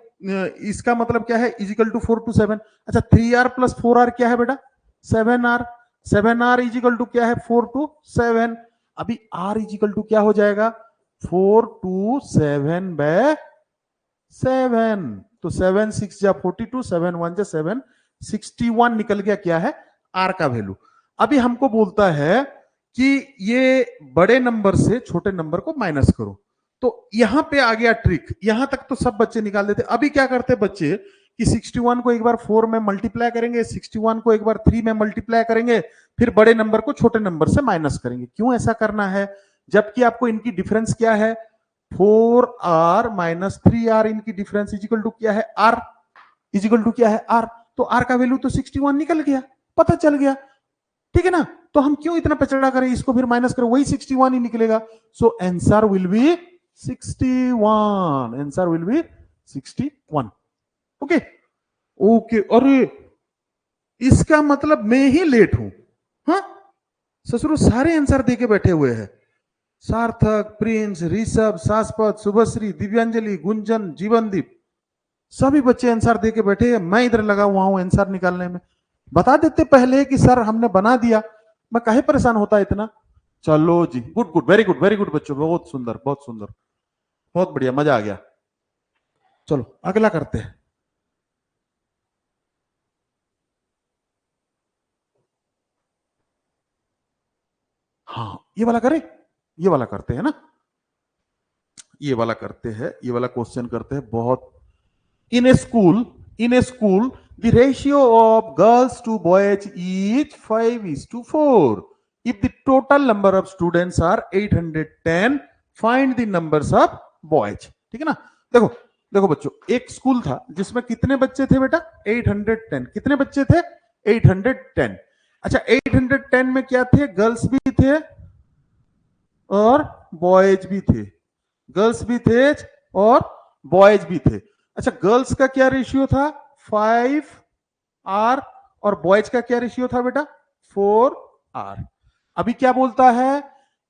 इसका मतलब क्या है? Is equal to 4 to 7। अच्छा 3R + 4R क्या है बेटा? 7R। 7R इजिकल टू क्या है? 4 to 7। अभी R इजिकल टू क्या हो जाएगा? 4 to 7/7। तो 7 6 जा 42, 7 1 जा 7, 61 निकल गया क्या है? R का वैल्यू। अभी हमको बोलता है कि ये बड़े नंबर से छोटे नंबर को माइनस करो, तो यहां पे आ गया ट्रिक। यहां तक तो सब बच्चे निकाल देते। अभी क्या करते बच्चे कि 61 को एक बार 4 में मल्टीप्लाई करेंगे, 61 को एक बार 3 में मल्टीप्लाई करेंगे, फिर बड़े नंबर को छोटे नंबर से माइनस करेंगे। क्यों ऐसा करना है? जबकि आपको इनकी डिफरेंस क्या है? 4R - 3R, इनकी डिफरेंस इजिकल टू क्या है? R। इजिकल टू क्या है? R। तो R का वैल्यू तो 61 निकल गया, पता चल गया, ठीक है ना। तो हम क्यों इतना पचड़ा करें, इसको फिर माइनस करो, वही 61 ही निकलेगा। सो answer will B 61। Answer will B 61। Okay okay. अरे इसका मतलब मैं ही लेट हूं? हाँ ससुरो सारे आंसर देके बैठे हुए हैं। सार्थक, प्रिंस, ऋषभ, शाश्वत, शुभश्री, दिव्यांजलि, गुंजन, जीवनदीप, सभी बच्चे आंसर देके बैठे हैं। मैं इधर लगा हुआ हूं आंसर निकालने में। बता देते पहले कि सर हमने बना दिया, मैं काहे परेशान होता इतना। चलो जी, good good, very good, very good बच्चों, बहुत सुंदर बहुत सुंदर। बहुत बढ़िया, मजा आ गया। चलो अगला करते हैं। हाँ ये वाला करें, ये वाला करते हैं ना, ये वाला करते हैं, ये वाला क्वेश्चन करते हैं। बहुत in a school, in a school, the ratio of girls to boys is 5:4. If the total number of students are 810, find the numbers of boys. ठीक है ना? देखो देखो बच्चों, एक स्कूल था जिसमें कितने बच्चे थे बेटा? 810। कितने बच्चे थे? 810। अच्छा 810 में क्या थे? गर्ल्स भी थे और बॉयज भी थे, गर्ल्स भी थे और बॉयज भी थे। अच्छा गर्ल्स का क्या रेशियो था? 5R और बॉयज का क्या रेशियो था बेटा? 4R। अभी क्या बोलता है?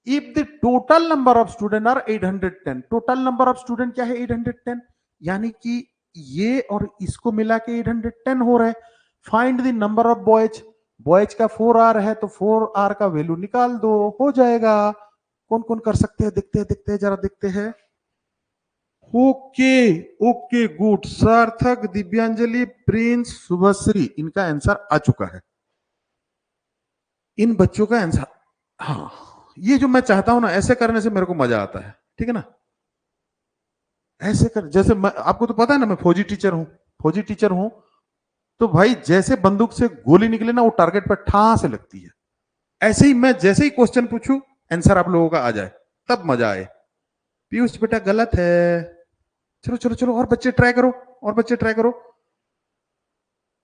If the total number of student are 810, total number of student क्या है? 810, यानी कि ये और इसको मिला के 810 हो रहे। Find the number of boys, boys का 4R है तो 4R का वैल्यू निकाल दो, हो जाएगा। कौन कौन कर सकते हैं? देखते हैं जरा देखते हैं। ओके ओके गुड, सार्थक, दिव्यांजलि, प्रिंस, शुभश्री, इनका आंसर आ चुका है। इन बच्चों का आंसर, हाँ ये जो मैं चाहता हूं ना, ऐसे करने से मेरे को मजा आता है। ठीक है ना? ऐसे कर, जैसे आपको तो पता है ना मैं फौजी टीचर हूं, फौजी टीचर हूं तो भाई जैसे बंदूक से गोली निकले ना वो टारगेट पर ठा से लगती है, ऐसे ही मैं जैसे ही क्वेश्चन पूछूं आंसर आप लोगों का आ जाए, तब मजा आए। पीयूष बेटा गलत है। चलो चलो चलो और बच्चे ट्राई करो, और बच्चे ट्राई करो।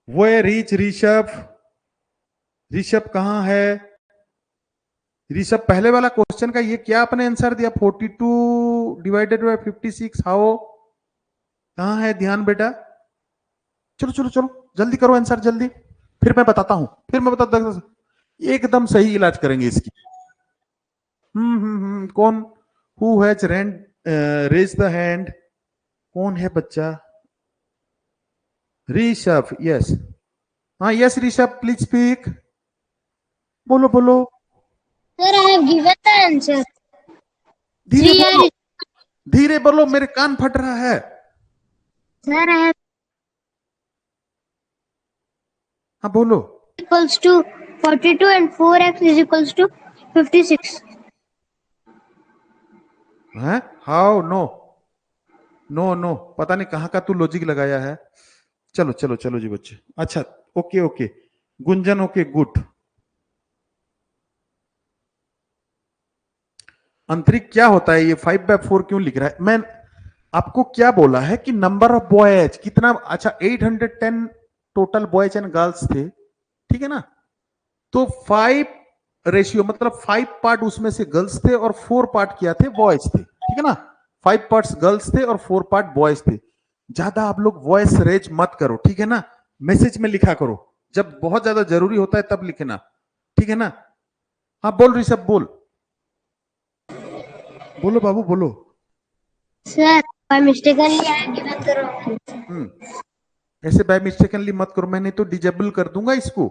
वो रीच, ऋषभ, ऋषभ कहां है? ऋषभ पहले वाला क्वेश्चन का ये क्या आपने आंसर दिया? 42 डिवाइडेड बाय 56 हाउ? कहां है ध्यान बेटा? चलो चलो चलो जल्दी करो आंसर जल्दी, फिर मैं बताता हूं, फिर मैं बताता हूं। एकदम सही इलाज करेंगे इसकी। कौन? Who has raise the hand? कौन है बच्चा? ऋषभ, यस। हाँ यस ऋषभ, प्लीज स्पीक, बोलो बोलो। Sir, I have given the answer. धीरे बोलो, धीरे बोलो, मेरे कान फट रहा है। Sir, I have हाँ बोलो। equals to 42 and 4x is equals to 56. हैं? हाउ? नो नो नो, पता नहीं कहाँ का तू लॉजिक लगाया है। चलो चलो चलो जी बच्चे, अच्छा okay okay, Gunjan okay good. Antarik क्या होता है ये 5/4 क्यों लिख रहा है? मैं आपको क्या बोला है कि नंबर ऑफ बॉयज कितना? अच्छा 810 टोटल बॉयज एंड गर्ल्स थे, ठीक है ना? तो 5 रेशियो मतलब 5 पार्ट उसमें से गर्ल्स थे और 4 पार्ट क्या थे? बॉयज थे, ठीक है ना? 5 पार्ट्स गर्ल्स थे और 4 पार्ट बॉयज थे। ज्यादा आप लोग वॉइस रेज मत करो, ठीक है ना? मैसेज में लिखा करो, जब बहुत ज्यादा जरूरी होता है तब लिखना, ठीक है ना? हाँ बोल ऋषभ बोल, बोलो बाबू बोलो। Sir, by mistakenly I have given the wrong answer. ऐसे बाय मिस्टेकनली मत करो, मैंने तो डिजेबल कर दूंगा इसको,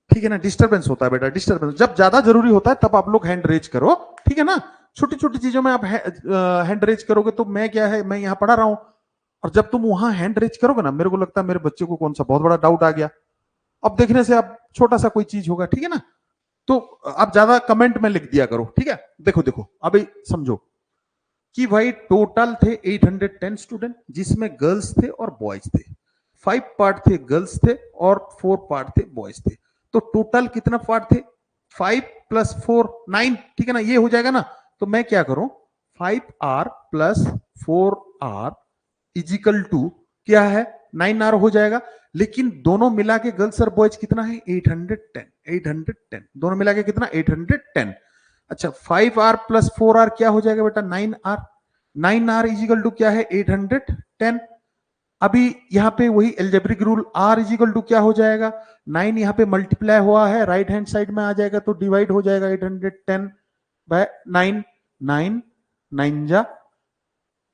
ठीक है ना? डिस्टरबेंस होता है बेटा, डिस्टरबेंस। जब ज्यादा जरूरी होता है तब आप लोग हैंड रेज करो, ठीक है ना? छोटी छोटी चीजों में आप हैंड रेज करोगे तो मैं क्या है, मैं यहाँ पढ़ा रहा हूं, और जब तुम वहां हैंड रेज करोगे ना, मेरे को लगता है मेरे बच्चे को कौन सा बहुत बड़ा डाउट आ गया, अब देखने से आप छोटा सा कोई चीज होगा, ठीक है ना? तो आप ज्यादा कमेंट में लिख दिया करो, ठीक है? देखो देखो अभी समझो कि भाई टोटल थे 810 स्टूडेंट जिसमें गर्ल्स थे और बॉयज थे, 5 पार्ट थे गर्ल्स थे और 4 पार्ट थे बॉयज थे। तो टोटल कितना पार्ट थे? 5 + 4 9, ठीक है ना? ये हो जाएगा ना? तो मैं क्या करूं, 5R + 4R इजिकल टू क्या है? 9R हो जाएगा। लेकिन दोनों मिला के गर्ल्स और बॉयज कितना है? 810, 810 दोनों मिला के कितना? 810। अच्छा 5R + 4R क्या हो जाएगा बेटा? 9R। 9R इजिकल टू क्या है? 810। अभी यहाँ पे वही algebraic rule, R is equal to क्या हो जाएगा? 9 यहाँ पे मल्टीप्लाई हुआ है, राइट हैंड साइड में आ जाएगा तो डिवाइड हो जाएगा 810 बाय 9, 9 9 जा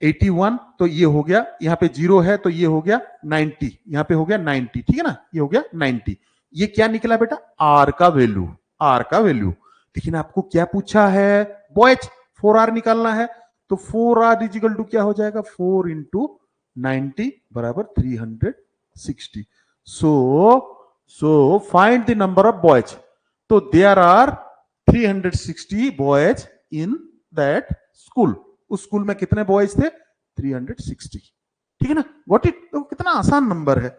81, तो ये हो गया, यहाँ पे 0 है तो ये हो गया 90, यहाँ पे हो गया 90, ठीक है ना? ये हो गया 90। ये क्या निकला बेटा? R का वैल्यू, R का वैल्यू। लेकिन आपको क्या पूछा है? बॉयज 4R निकालना है, तो 4r इजिकल टू क्या हो जाएगा, 4 इंटू 90 बराबर 360. So find the number of boys. तो there are 360 boys in that school. उस स्कूल में कितने बॉयज थे, 360. ठीक है ना, व्हाट इट. तो कितना आसान नंबर है,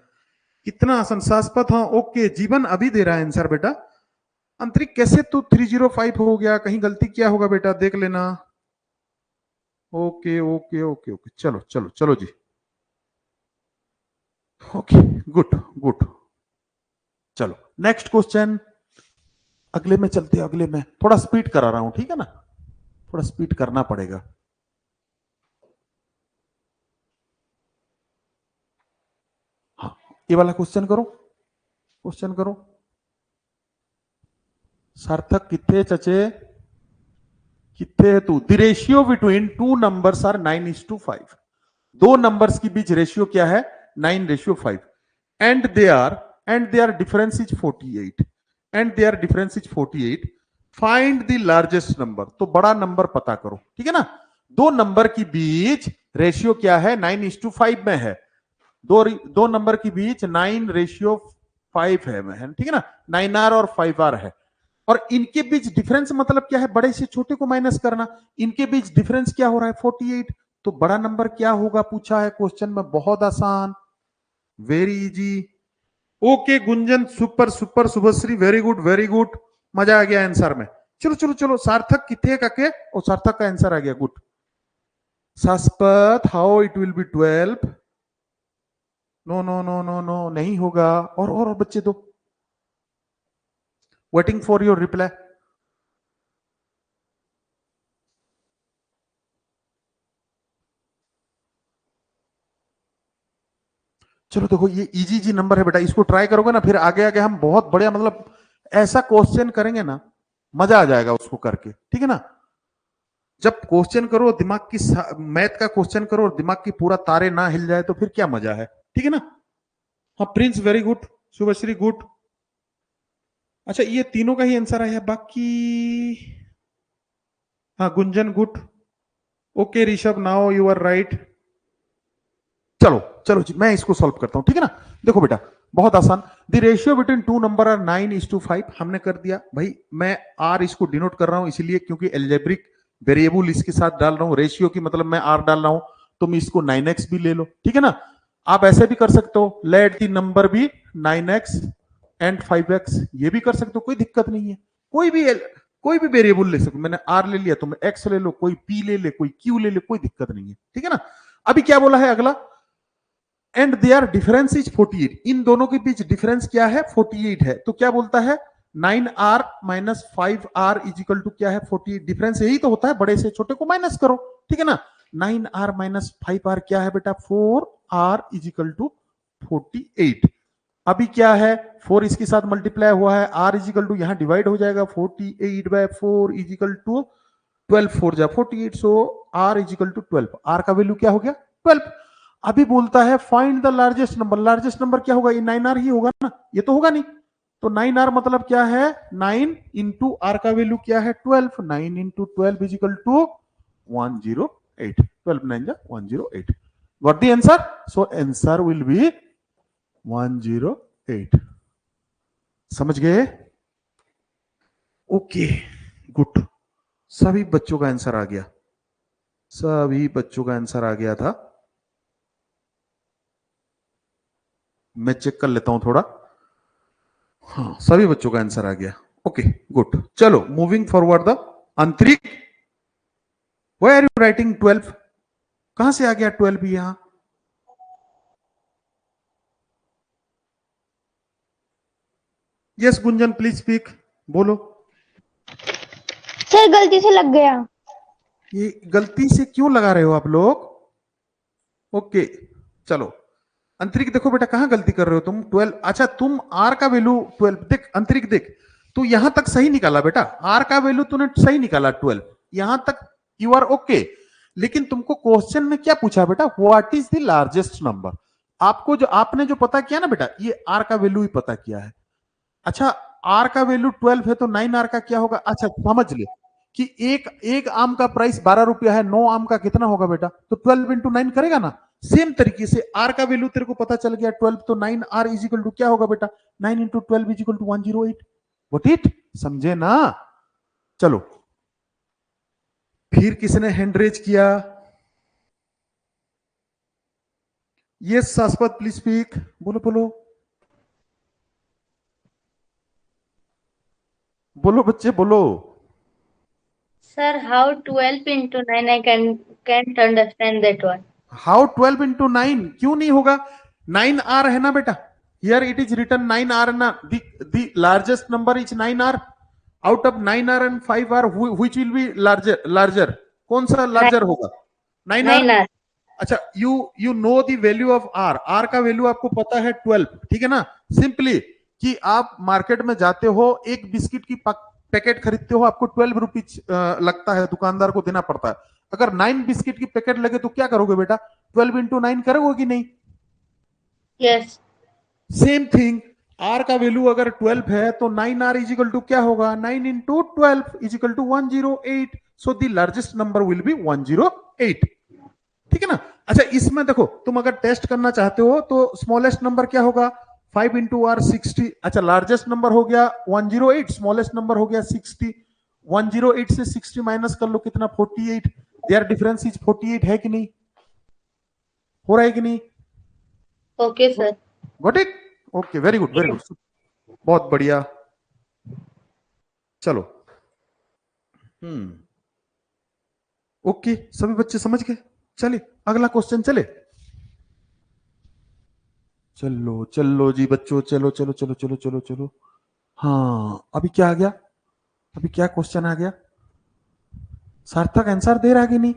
कितना आसान. शाश्वत, हाँ ओके. जीवन अभी दे रहा है आंसर बेटा. अंतरिक कैसे तो 305 हो गया, कहीं गलती क्या होगा बेटा, देख लेना. ओके ओके ओके ओके, चलो चलो चलो जी. Okay, good good. चलो नेक्स्ट क्वेश्चन. अगले में चलते हैं, अगले में थोड़ा स्पीड करा रहा हूं, ठीक है ना, थोड़ा स्पीड करना पड़ेगा. हाँ, ये वाला क्वेश्चन करो, क्वेश्चन करो. सार्थक कितने चचे, कितने तू. The ratio between two numbers are 9:5. दो नंबर्स के बीच रेशियो क्या है, 9:5. And they are difference is 48. And their difference is 48. Find the largest number. तो बड़ा नंबर पता करो, ठीक है ना. दो नंबर के बीच रेशियो क्या है, 9:5 में है. दो नंबर के बीच 9:5 है, ठीक है ना. 9r और 5r है. और इनके बीच डिफरेंस मतलब क्या है, बड़े से छोटे को माइनस करना. इनके बीच डिफरेंस क्या हो रहा है, 48. तो बड़ा नंबर क्या होगा पूछा है क्वेश्चन में, बहुत आसान, very easy. Okay Gunjan, super super. Shubhashree very good very good, मजा आ गया आंसर में. चलो चलो चलो. सार्थक कितने का के, और सार्थक का आंसर आ गया, good. Shashwat, how it will be 12. No no no no no, नहीं होगा. और बच्चे दो, वेटिंग फॉर योर रिप्लाई. चलो देखो, ये इजी जी नंबर है बेटा, इसको ट्राई करोगे ना, फिर आगे आगे हम बहुत बढ़िया, मतलब ऐसा क्वेश्चन करेंगे ना, मजा आ जाएगा उसको करके, ठीक है ना. जब क्वेश्चन करो दिमाग की, मैथ का क्वेश्चन करो और दिमाग की पूरा तारे ना हिल जाए तो फिर क्या मजा है, ठीक है ना. हाँ Prince very good, Shubhashree good. अच्छा ये तीनों का ही आंसर आया, बाकी हाँ Gunjan good. Okay Rishabh, now you are right. चलो चलो जी, मैं इसको सॉल्व करता हूं, ठीक है ना. देखो बेटा बहुत आसान. The ratio between two number are 9:5. हमने कर दिया भाई. मैं आर इसको डिनोट कर रहा हूं इसलिए क्योंकि एल्जेब्रिक वेरिएबल इसके साथ डाल रहा हूं. रेशियो की मतलब मैं आर डाल रहा हूं, तुम इसको 9x भी ले लो, ठीक है ना. आप ऐसे भी कर सकते हो, लेट द नंबर भी 9x एंड 5x, ये भी कर सकते हो, कोई दिक्कत नहीं है. कोई भी वेरिएबल ले सकते. मैंने आर ले लिया, तुम एक्स ले लो, कोई पी ले ले, कोई क्यू ले ले, कोई दिक्कत नहीं है, ठीक है ना. अभी क्या बोला है अगला, एंड देयर डिफरेंस इज 48. इन दोनों के बीच डिफरेंस क्या है, 48 है. तो क्या बोलता है, 9r minus 5r is equal to क्या है, 48. डिफरेंस यही तो होता है, बड़े से छोटे को माइनस करो, ठीक है ना. 9r माइनस 5r क्या है बेटा, 4r इजिकल टू 48. अभी क्या है, 4 इसके साथ मल्टीप्लाई हुआ है, r इजिकल टू यहां डिवाइड हो जाएगा, 48 बाय 4 इजिकल टू 12, 4 जा 48. सो r इजिकल टू 12. r का वैल्यू क्या हो गया, 12. अभी बोलता है find the largest number. Largest number क्या होगा, ये 9r ही होगा ना, ये तो होगा नहीं. तो 9r मतलब क्या है, 9 इंटू आर का वैल्यू क्या है, 12. 9 इंटू 12 इजिकल टू 108. 12 9 जा 108. Got the answer. So answer will be 108. समझ गए, ओके गुड. सभी बच्चों का आंसर आ गया, सभी बच्चों का आंसर आ गया था. मैं चेक कर लेता हूं थोड़ा. हाँ सभी बच्चों का आंसर आ गया, ओके गुड. चलो moving forward the Antarik. Why are you writing 12, कहां से आ गया 12 भी यहां. यस गुंजन प्लीज स्पीक, बोलो. सर गलती से लग गया. ये गलती से क्यों लगा रहे हो आप लोग, ओके चलो. अंतरिक देखो बेटा कहां गलती कर रहे हो तुम, 12. अच्छा तुम आर का वैल्यू 12 देख, अंतरिक देख, तू यहां तक सही निकाला बेटा, आर का वैल्यू तूने सही निकाला 12, यहां तक यू आर ओके. लेकिन तुमको क्वेश्चन में क्या पूछा बेटा, what is the largest number. आपको जो आपने जो पता किया ना बेटा, ये आर का वैल्यू ही पता किया है. अच्छा आर का वैल्यू 12 है तो 9r का क्या होगा, अच्छा समझ ले. कि एक एक आम का प्राइस 12 रुपया है, 9 आम का कितना होगा बेटा? तो 12 इंटू 9 करेगा ना। सेम तरीके से आर का वैल्यू तेरे को पता चल गया 12, तो 9 आर इज इक्वल टू क्या होगा बेटा? 9 into 12 is equal to 108। What it, समझे ना? चलो फिर किसने हैंड रेज किया? यस शाश्वत प्लीज स्पीक, बोलो बोलो बोलो बच्चे बोलो। Sir, how 12 into 9? I can't understand that one. How 12 into 9 क्यों नहीं होगा? 9 आर है ना बेटा, here it is written 9 R ना, the largest number is 9 R. Out of 9 R and 5 R which will be larger, कौन सा लार्जर होगा? 9 आर। 9 hours. अच्छा, you know the value of R, R का वैल्यू आपको पता है 12, ठीक है ना? सिंपली कि आप मार्केट में जाते हो, एक बिस्किट की पैकेट खरीदते हो, आपको 12 रुपीज लगता है, दुकानदार को देना पड़ता है। अगर 9 बिस्किट की पैकेट लगे तो क्या करोगे बेटा? 12 इंटू 9 करोगे कि नहीं? Yes. सेम थिंग, आर का वैल्यू अगर 12 है तो 9 आर इज इक्वल टू क्या होगा? 9 into 12 is equal to 108। So the largest number will be 108, ठीक है ना? अच्छा, इसमें देखो, तुम अगर टेस्ट करना चाहते हो तो स्मॉलेस्ट नंबर क्या होगा? 5 इंटू आर 60। अच्छा, लार्जेस्ट नंबर हो गया 108, स्मॉलेस्ट नंबर हो गया 60। 108 से 60 माइनस कर लो, कितना? 48। देयर डिफरेंस इज 48, है कि नहीं? हो रहा है कि नहीं? Okay, sir. Got it? Okay, very good very good, बहुत बढ़िया। चलो, ओके, सभी बच्चे समझ गए? चलिए अगला क्वेश्चन चले। चलो चलो जी बच्चों, चलो चलो चलो चलो चलो चलो। हाँ, अभी क्या आ गया? अभी क्या क्वेश्चन आ गया? सार्थक आंसर दे रहा है कि नहीं?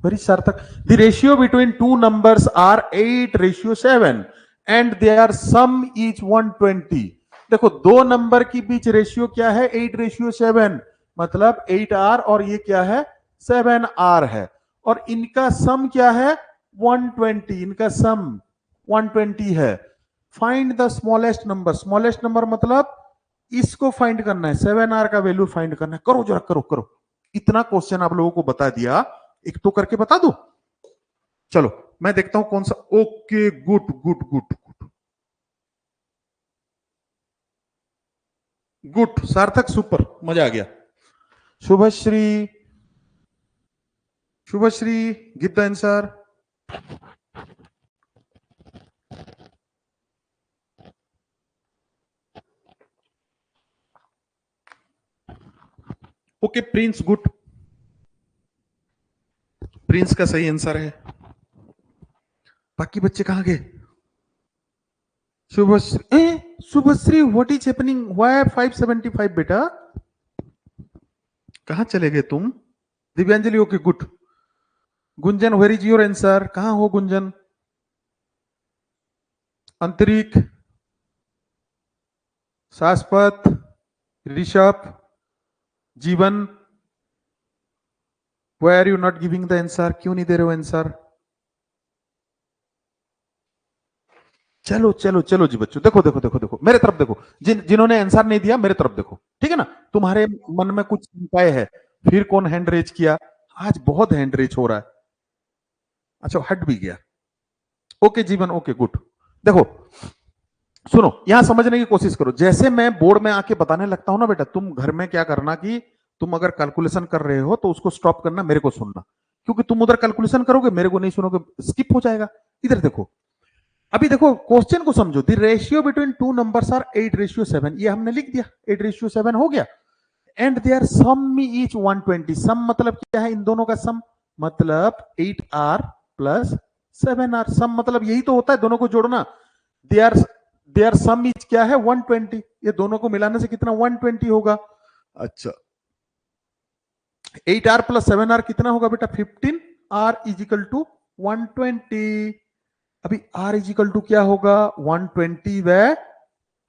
Very Sarthak. The ratio between two numbers are 8:7 and their sum is 120। देखो, दो नंबर के बीच रेशियो क्या है? 8:7, मतलब 8R, और ये क्या है? 7R है। और इनका सम क्या है? 120। इनका सम 120 है। Find the smallest number. Smallest number मतलब इसको फाइंड करना है, 7R का वैल्यू फाइंड करना है। करो जरा, करो करो। इतना क्वेश्चन आप लोगों को बता दिया, एक तो करके बता दो। चलो मैं देखता हूं कौन सा। Okay, good good good good good, Sarthak super, मजा आ गया। Shubhashree, Shubhashree give the answer. Okay Prince, good, Prince का सही आंसर है। बाकी बच्चे कहां गए? Shubhashree, Shubhashree what is happening? Why 575 बेटा? कहां चले गए तुम? Divyanjali, okay good. Gunjan, where is your answer? कहां हो Gunjan? Antarik, Shashwat, Rishabh, Jeevan, why are you not giving the answer? क्यों नहीं दे रहे हो आंसर? चलो चलो चलो जी बच्चों, देखो देखो देखो देखो, मेरे तरफ देखो। जिन्होंने आंसर नहीं दिया मेरे तरफ देखो, ठीक है ना? तुम्हारे मन में कुछ चिंताएं है। फिर कौन हैंड रेज किया? आज बहुत हैंड रेज हो रहा है। अच्छा, हट भी गया। ओके जीवन, ओके गुड। देखो सुनो, यहां समझने की कोशिश करो। जैसे मैं बोर्ड में आके बताने लगता हूं ना बेटा, तुम घर में क्या करना कि तुम अगर कैलकुलेशन कर रहे हो तो उसको स्टॉप करना, मेरे को सुनना। क्योंकि तुम उधर कैलकुलेशन करोगे, मेरे को नहीं सुनोगे, स्किप हो जाएगा। इधर देखो, अभी देखो क्वेश्चन को समझो। The ratio between two numbers are 8:7, ये हमने लिख दिया, 8:7 हो गया। And their sum is 120। Sum मतलब क्या है? इन दोनों का सम, मतलब 8R प्लस 7R। सम मतलब यही तो होता है, दोनों को जोड़ना। देयर देयर सम इज क्या है? 120। ये दोनों को मिलाने से कितना? 120 होगा। अच्छा, 8R प्लस 7R कितना होगा बेटा? 15R is equal to 120। अभी R इज इक्वल टू क्या होगा? 120 व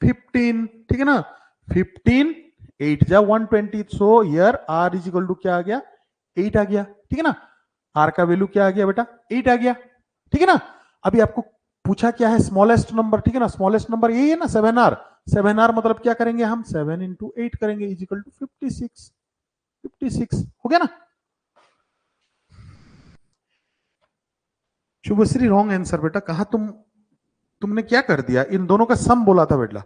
15, ठीक है ना? 15 8 जा 120, so here R is equal to क्या आ गया? 8 आ गया, ठीक है ना? R का वैल्यू क्या आ गया बेटा? 8 आ गया, ठीक है ना? अभी आपको पूछा क्या है? स्मॉलेस्ट नंबर, ठीक है ना? स्मॉलेस्ट नंबर यही है ना, 7R। 7R मतलब क्या करेंगे हम? 7 इंटू 8 करेंगे, इज इक्वल टू 56। 56 हो गया ना। शुभश्री रॉन्ग आंसर बेटा। कहा तुमने क्या कर दिया, इन दोनों का सम बोला था बेटा,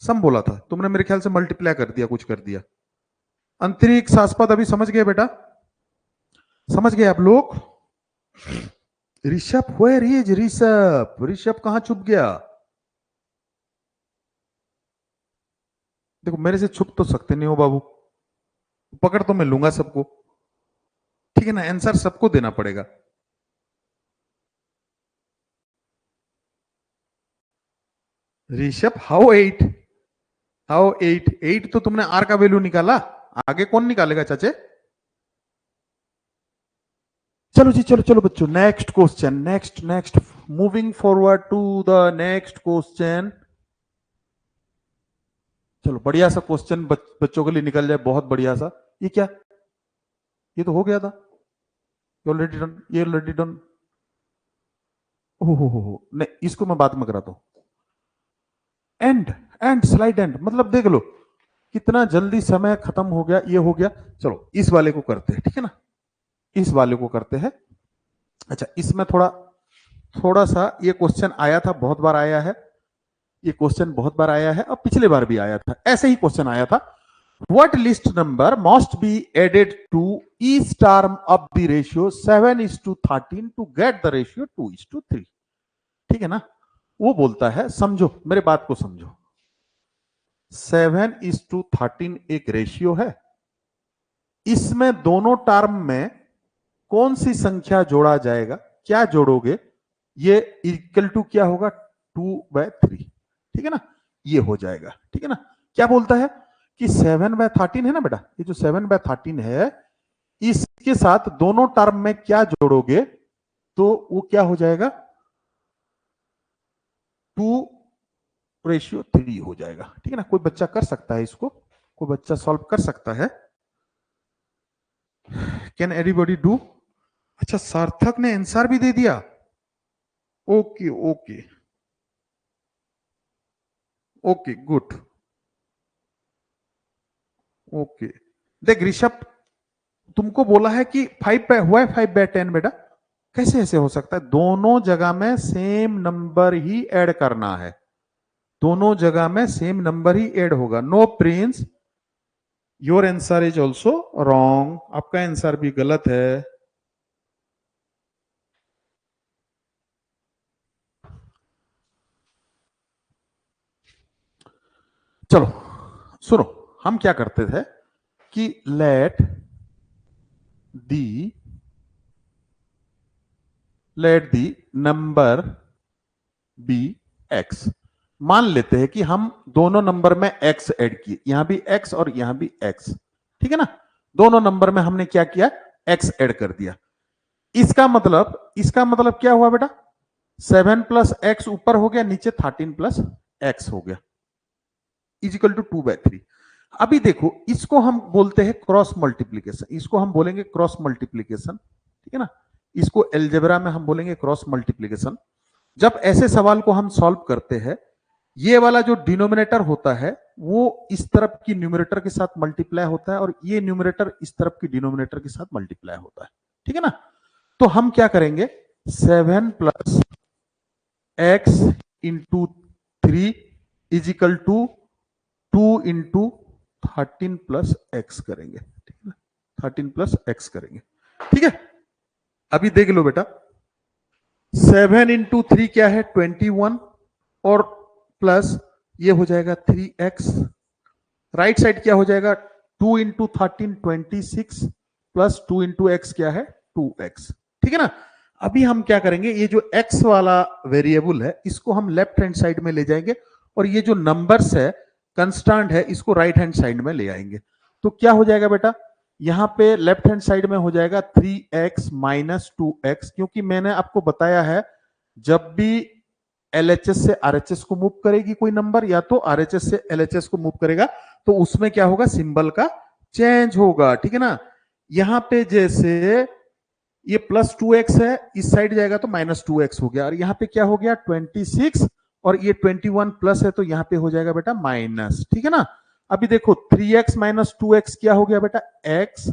सम बोला था तुमने, मेरे ख्याल से मल्टीप्लाई कर दिया, कुछ कर दिया। अंतरिक्ष आस्पद अभी समझ गए बेटा, समझ गए आप लोग। Rishabh, where is Rishabh? ऋषभ कहां छुप गया? देखो मेरे से छुप तो सकते नहीं हो बाबू, पकड़ तो मैं लूंगा सबको, ठीक है ना, आंसर सबको देना पड़ेगा। ऋषभ, हाउ 8? हाउ 8? 8 तो तुमने आर का वैल्यू निकाला, आगे कौन निकालेगा चाचे? चलो जी, चलो चलो बच्चों, next question, next next, moving forward to the next question. चलो बढ़िया सा क्वेश्चन बच्चों के लिए निकल जाए, बहुत बढ़िया सा। ये क्या, ये तो हो गया था, ये ऑलरेडी डन, ये ऑलरेडी डन। हो नहीं, इसको मैं बाद में कराता हूं। एंड, एंड स्लाइड एंड, मतलब देख लो कितना जल्दी समय खत्म हो गया, ये हो गया। चलो इस वाले को करते हैं, ठीक है ना, इस वाले को करते हैं। अच्छा, इसमें थोड़ा थोड़ा सा, ये क्वेश्चन आया था, बहुत बार आया है ये क्वेश्चन, बहुत बार आया है, और पिछले बार भी आया था, ऐसे ही क्वेश्चन आया था। What least number must be added to each term of the ratio 7:13 to get the ratio 2:3? ठीक है ना, वो बोलता है, समझो मेरे बात को समझो, 7:13 एक रेशियो है, इसमें दोनों टर्म में कौन सी संख्या जोड़ा जाएगा, क्या जोड़ोगे, ये इक्वल टू क्या होगा, 2/3, ठीक है ना, ये हो जाएगा, ठीक है ना। क्या बोलता है कि 7/13 है ना बेटा, ये जो 7/13 है, इसके साथ दोनों टर्म में क्या जोड़ोगे, तो वो क्या हो जाएगा, 2:3 हो जाएगा, ठीक है ना। कोई बच्चा कर सकता है इसको, कोई बच्चा सॉल्व कर सकता है, कैन एवरीबॉडी डू? अच्छा, सार्थक ने आंसर भी दे दिया, okay okay okay, good, okay. देख ऋषभ, तुमको बोला है कि 5 हुआ है, 5/10 बेटा, कैसे ऐसे हो सकता है? दोनों जगह में सेम नंबर ही ऐड करना है, दोनों जगह में सेम नंबर ही ऐड होगा। No Prince, your answer is also wrong, आपका आंसर भी गलत है। चलो सुनो, हम क्या करते थे कि let the number be x, मान लेते हैं कि हम दोनों नंबर में एक्स ऐड किए, यहां भी एक्स और यहां भी एक्स, ठीक है ना, दोनों नंबर में हमने क्या किया, एक्स ऐड कर दिया। इसका मतलब क्या हुआ बेटा, 7+x ऊपर हो गया, नीचे 13+x हो गया, इजिकल टू 2/3। अभी देखो, इसको हम बोलते हैं क्रॉस मल्टीप्लीकेशन, इसको हम बोलेंगे क्रॉस मल्टीप्लीकेशन, ठीक है ना, इसको एलजेब्रा में हम बोलेंगे क्रॉस मल्टीप्लीकेशन। जब ऐसे सवाल को हम सॉल्व करते हैं, ये वाला जो डिनोमिनेटर होता है वो इस तरफ की न्यूमरेटर के साथ मल्टीप्लाई होता है, और ये न्यूमरेटर इस तरफ की डिनोमिनेटर के साथ मल्टीप्लाई होता है, ठीक है ना। तो हम क्या करेंगे, 7+x into 3 is equal to 2 × 13+x करेंगे, ठीक है ना, 13+x करेंगे, ठीक है। अभी देख लो बेटा, 7 × 3 क्या है, 21, और प्लस ये हो जाएगा 3x, राइट साइड क्या हो जाएगा, 2 × 13 26, प्लस 2 × x क्या है, 2x, ठीक है ना। अभी हम क्या करेंगे, ये जो x वाला वेरिएबल है इसको हम लेफ्ट हैंड साइड में ले जाएंगे, और ये जो नंबर्स है, कंस्टेंट है, इसको राइट हैंड साइड में ले आएंगे। तो क्या हो जाएगा बेटा, यहां पे लेफ्ट हैंड साइड में हो जाएगा 3x - 2x, क्योंकि मैंने आपको बताया है जब भी LHS से RHS को मूव करेगी कोई नंबर, या तो RHS से LHS को मूव करेगा, तो उसमें क्या होगा, सिंबल का चेंज होगा, ठीक है ना। यहां पे जैसे ये +2x है, इस साइड जाएगा तो -2x हो गया, और यहाँ पे क्या हो गया 26, और ये 21 प्लस है तो यहाँ पे हो जाएगा बेटा माइनस, ठीक है ना। अभी देखो 3x माइनस 2x क्या हो गया बेटा, x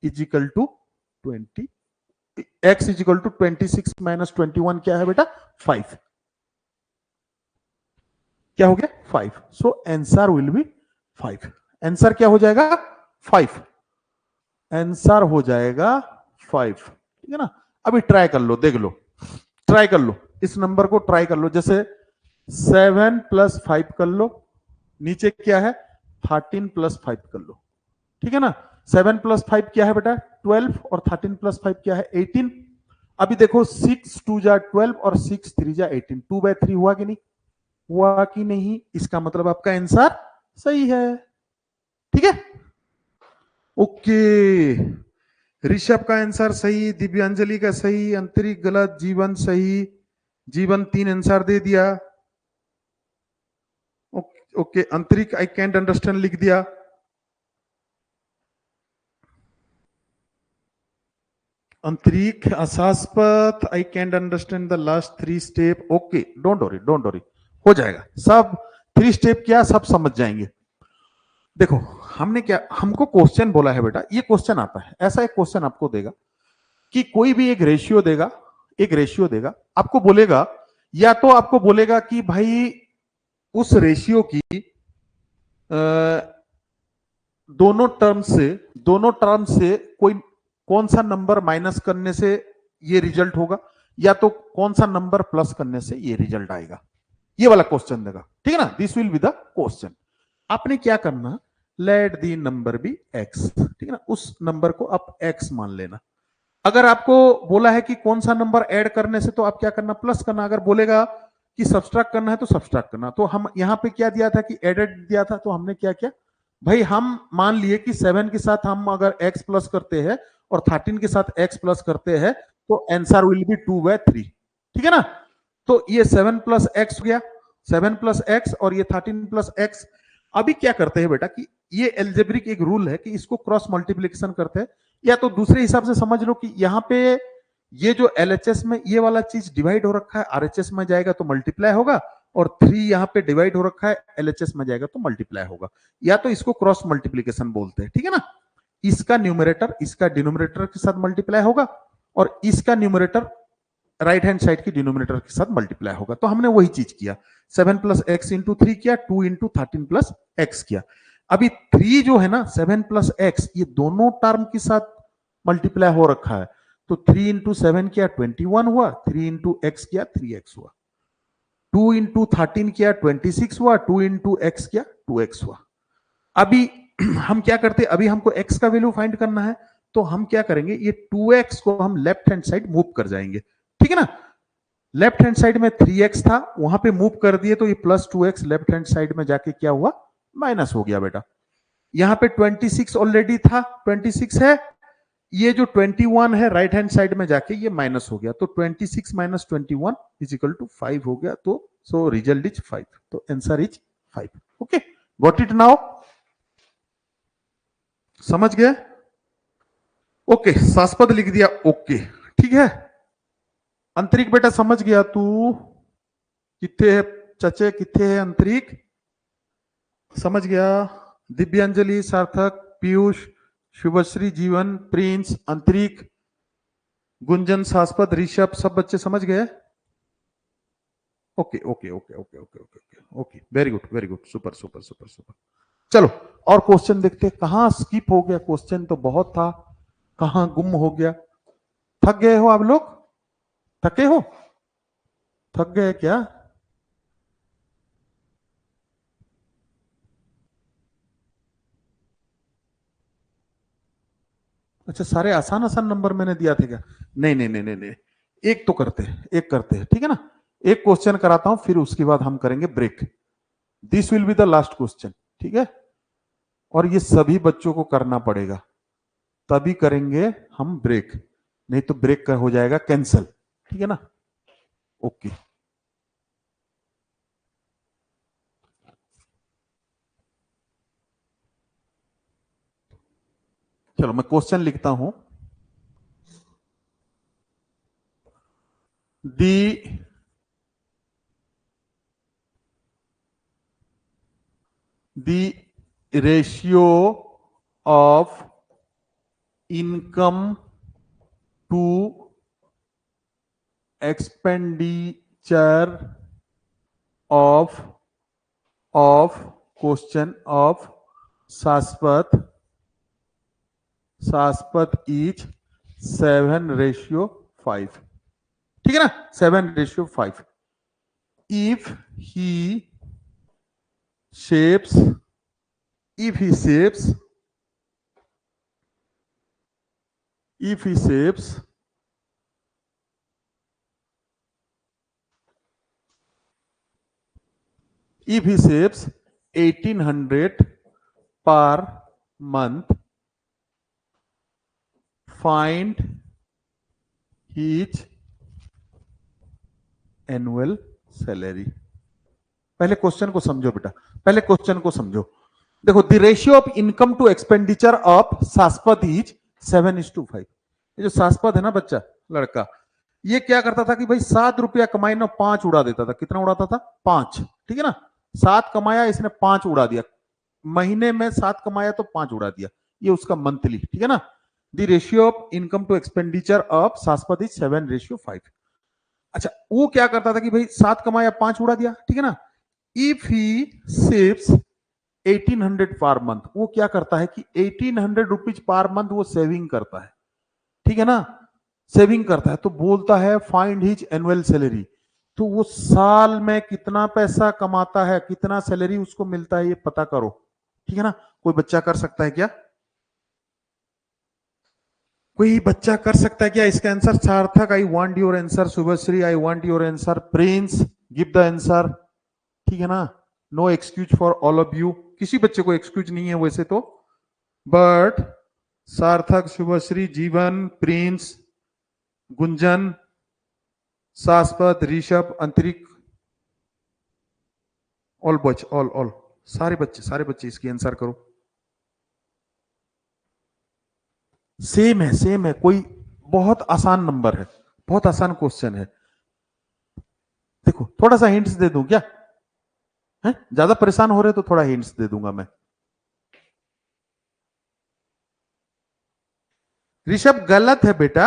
is equal to 20, x is equal to 26 minus 21 क्या है बेटा, 5। क्या हो गया, 5। So answer will be 5। Answer क्या हो जाएगा, 5। आंसर हो जाएगा 5, ठीक है ना। अभी ट्राई कर लो, देख लो, ट्राई कर लो, इस नंबर को ट्राई कर लो। जैसे 7 प्लस 5 कर लो, नीचे क्या है 13 प्लस 5 कर लो, ठीक है ना। 7 प्लस 5 क्या है बेटा 12, और 13 प्लस 5 क्या है 18। अभी देखो 6 2 जा 12 और 6 3 जा 18, 2/3 हुआ कि नहीं, हुआ कि नहीं। इसका मतलब आपका आंसर सही है, ठीक है। ओके, ऋषभ का आंसर सही, दिव्यांजलि का सही, अंतरिक गलत, जीवन सही। जीवन 3 आंसर दे दिया। Okay, okay Antarik I can't understand लिख दिया। अंतरिक आशास्पद I can't understand the last 3 step. Okay, don't worry, don't worry, हो जाएगा सब। 3 स्टेप क्या सब समझ जाएंगे। देखो हमने क्या, हमको क्वेश्चन बोला है बेटा, ये क्वेश्चन आता है, ऐसा एक क्वेश्चन आपको देगा कि कोई भी एक रेशियो देगा, एक रेशियो देगा, आपको बोलेगा, या तो आपको बोलेगा कि भाई उस रेशियो की दोनों टर्म से कोई कौन सा नंबर माइनस करने से ये रिजल्ट होगा, या तो कौन सा नंबर प्लस करने से ये रिजल्ट आएगा, ये वाला क्वेश्चन देगा, ठीक है ना। This will be the question. आपने क्या करना, let the number be x, ठीक है ना, उस नंबर को आप एक्स मान लेना। अगर आपको बोला है कि कौन सा नंबर ऐड करने से, तो आप क्या करना, प्लस करना। अगर बोलेगा कि सब्सट्रैक्ट करना है तो सब्सट्रैक्ट करना। तो हम यहां पे क्या दिया था कि एडेड दिया था, तो हमने क्या किया भाई, हम मान लिए कि 7 के साथ हम अगर x प्लस करते हैं और 13 के साथ x प्लस करते हैं तो आंसर विल बी 2/3, ठीक है ना। तो ये 7 प्लस एक्स हो गया, 7 प्लस एक्स, और ये 13 प्लस एक्स। अभी क्या करते हैं बेटा कि ये एल्जेब्रिक एक रूल है कि इसको क्रॉस मल्टीप्लीकेशन करते हैं, या तो दूसरे हिसाब से समझ लो कि यहाँ पे ये जो एलएचएस में ये वाला चीज डिवाइड हो रखा है, आरएचएस में जाएगा तो मल्टीप्लाई होगा, और 3 यहाँ पे डिवाइड हो रखा है, एलएचएस में जाएगा तो मल्टीप्लाई होगा। या तो इसको क्रॉस मल्टीप्लीकेशन बोलते हैं, ठीक है ना। इसका न्यूमरेटर इसका डिनोमिनेटर के साथ मल्टीप्लाई होगा, और इसका न्यूमरेटर राइट हैंड साइड के डिनोमिनेटर के साथ मल्टीप्लाई होगा। तो हमने वही चीज किया, 7 प्लस एक्स इंटू 3 किया, 2 इंटू 13 प्लस एक्स किया। अभी 3 जो है ना 7 प्लस एक्स, ये दोनों टर्म के साथ मल्टीप्लाई हो रखा है, तो 3 इंटू 7 किया 21 हुआ, 3 इंटू एक्स किया 3x हुआ, 2 इंटू 13 किया 26 हुआ, 2 इंटू एक्स किया 2x हुआ। अभी हम क्या करते, अभी हमको x का वैल्यू फाइंड करना है, तो हम क्या करेंगे, ये 2x को हम लेफ्ट हैंड साइड मूव कर जाएंगे, ठीक है ना। लेफ्ट हैंड साइड में 3x था, वहां पे मूव कर दिए, तो ये plus 2x left hand side में जाके क्या हुआ, माइनस हो गया बेटा। यहाँ पे 26 ऑलरेडी था, 26 है, ये जो 21 है राइट हैंड साइड में जाके ये माइनस हो गया, तो 26 माइनस 21 इज इक्वल टू 5 हो गया। तो सो रिजल्ट इज 5, तो answer is 5। Okay, got it now, समझ गए। ओके, शास्पद लिख दिया, ओके ठीक है। अंतरिक बेटा समझ गया तू, कितने है चचे, कितने है अंतरिक, समझ गया। दिव्यांजलि, सार्थक, पीयूष, शुभश्री, जीवन, प्रिंस, अंतरिक, गुंजन, शास्पद, ऋषभ, सब बच्चे समझ गए। Okay okay okay okay okay okay okay, very good very good, super super super super. चलो और क्वेश्चन देखते हैं, कहां स्किप हो गया, क्वेश्चन तो बहुत था, कहां गुम हो गया। थक गए हो आप लोग, थके हो, थक गए क्या। अच्छा, सारे आसान आसान नंबर मैंने दिया थे क्या, नहीं नहीं नहीं नहीं नहीं, एक तो करते हैं, एक करते हैं, ठीक है ना। एक क्वेश्चन कराता हूं, फिर उसके बाद हम करेंगे break. This will be the last question, ठीक है। और ये सभी बच्चों को करना पड़ेगा, तभी करेंगे हम ब्रेक, नहीं तो ब्रेक का हो जाएगा कैंसल, ठीक है ना। ओके, चलो मैं क्वेश्चन लिखता हूं। The the ratio of income to expenditure of question of Shashwat is 7:5। ठीक है ना, 7:5। If he shapes if he shapes if he shapes 1800 per month, find his annual salary। पहले क्वेश्चन को समझो बेटा, पहले क्वेश्चन को समझो। देखो, the ratio of income to expenditure of Shashwat is 7:5। ये जो शाश्वत है ना बच्चा, लड़का, ये क्या करता था कि भाई 7 रुपया कमाई ना 5 उड़ा देता था। कितना उड़ाता था? 5। ठीक है ना, 7 कमाया, इसने 5 उड़ा दिया। महीने में 7 कमाया तो 5 उड़ा दिया। ये उसका मंथली। ठीक है ना, the ratio of income to expenditure of Shashwat is 7:5। अच्छा, वो क्या करता था कि भाई 7 कमाया 5 उड़ा दिया। ठीक है ना, if he saves 1800 per month, वो क्या करता है कि 1800 रुपीज पर मंथ वो सेविंग करता है। ठीक है ना, सेविंग करता है। तो बोलता है फाइंड हिज एनुअल सैलरी। तो वो साल में कितना पैसा कमाता है, कितना सैलरी उसको मिलता है, ये पता करो। ठीक है ना, कोई बच्चा कर सकता है क्या? कोई बच्चा कर सकता है क्या इसका answer? Sarthak, I want your answer. Shubhashree, I want your answer. Prince, give the answer. ठीक है ना, no excuse for all of you. किसी बच्चे को एक्सक्यूज नहीं है वैसे तो, बट सार्थक, शुभश्री, जीवन, प्रिंस, गुंजन, शाश्वत, ऋषभ, अंतरिक, ऑल बच ऑल सारे बच्चे इसकी आंसर करो। सेम है। कोई बहुत आसान नंबर है, बहुत आसान क्वेश्चन है। देखो, थोड़ा सा हिंट्स दे दूं क्या? है ज्यादा परेशान हो रहे तो थोड़ा हिंट्स दे दूंगा मैं। ऋषभ, गलत है बेटा।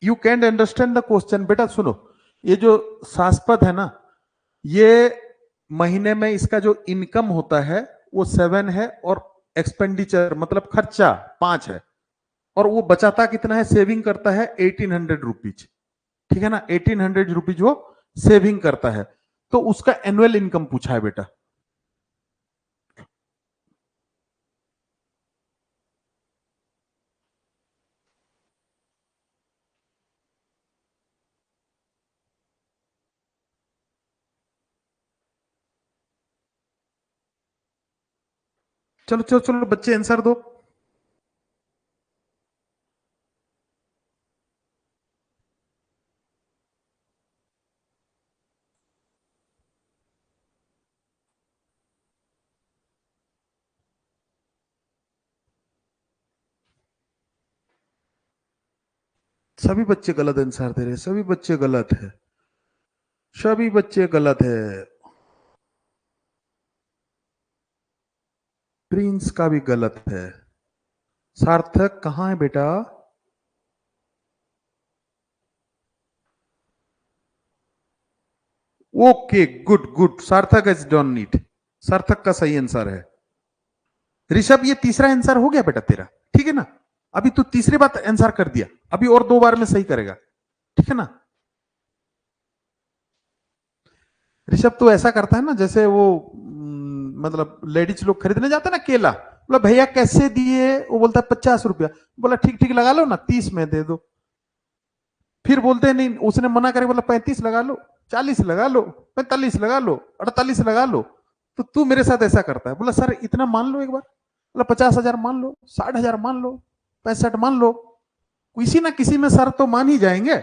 You can understand the question. बेटा सुनो, ये जो शाश्वत है ना, ये महीने में इसका जो इनकम होता है वो 7 है, और एक्सपेंडिचर मतलब खर्चा 5 है, और वो बचाता कितना है, सेविंग करता है 1800 रुपीज। ठीक है ना, 1800 रुपीज वो सेविंग करता है। तो उसका एनुअल इनकम पूछा है बेटा। चलो चलो चलो बच्चे, आंसर दो। सभी बच्चे गलत आंसर दे रहे, सभी बच्चे गलत है, सभी बच्चे गलत है। प्रिंस का भी गलत है। सार्थक कहां है बेटा? ओके, गुड गुड, सार्थक इज डन इट। सार्थक का सही आंसर है। ऋषभ, ये तीसरा आंसर हो गया बेटा तेरा। ठीक है ना, अभी तू तीसरी बार आंसर कर दिया, अभी और 2 बार में सही करेगा। ठीक है ना, ऋषभ तो ऐसा करता है ना, जैसे वो मतलब लेडीज लोग खरीदने जाते हैं ना केला, बोला भैया कैसे दिए, वो बोलता है 50 रुपया। बोला ठीक ठीक लगा लो ना, 30 में दे दो। फिर बोलते हैं नहीं, उसने मना करे, बोला 35 लगा लो, 40 लगा लो, 45 लगा लो, 48 लगा लो। तो तू मेरे साथ ऐसा करता है। बोला सर इतना मान लो एक बार। बोला 50,000 मान लो, 60,000 मान लो, 65 मान लो, किसी ना किसी में सर तो मान ही जाएंगे।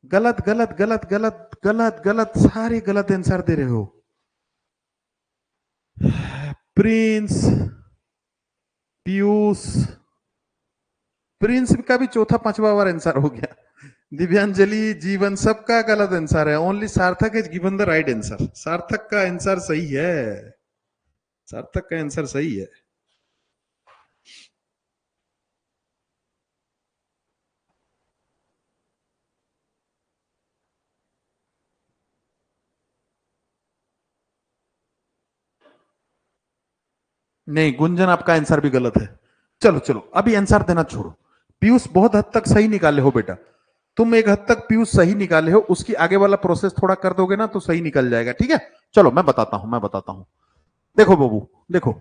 गलत गलत गलत गलत गलत गलत, सारे गलत आंसर दे रहे हो। प्रिंस, पीयूष, प्रिंस का भी चौथा पांचवा बार आंसर हो गया। दिव्यांजलि, जीवन, सबका गलत आंसर है। ओनली सार्थक is given the right answer. सार्थक का आंसर सही है, सार्थक का आंसर सही है। नहीं गुंजन, आपका आंसर भी गलत है। चलो चलो अभी आंसर देना छोड़ो। पीयूष बहुत हद तक सही निकाले हो बेटा, तुम एक हद तक पीयूष सही निकाले हो, उसकी आगे वाला प्रोसेस थोड़ा कर दोगे ना तो सही निकल जाएगा। ठीक है, चलो मैं बताता हूं। देखो बाबू, देखो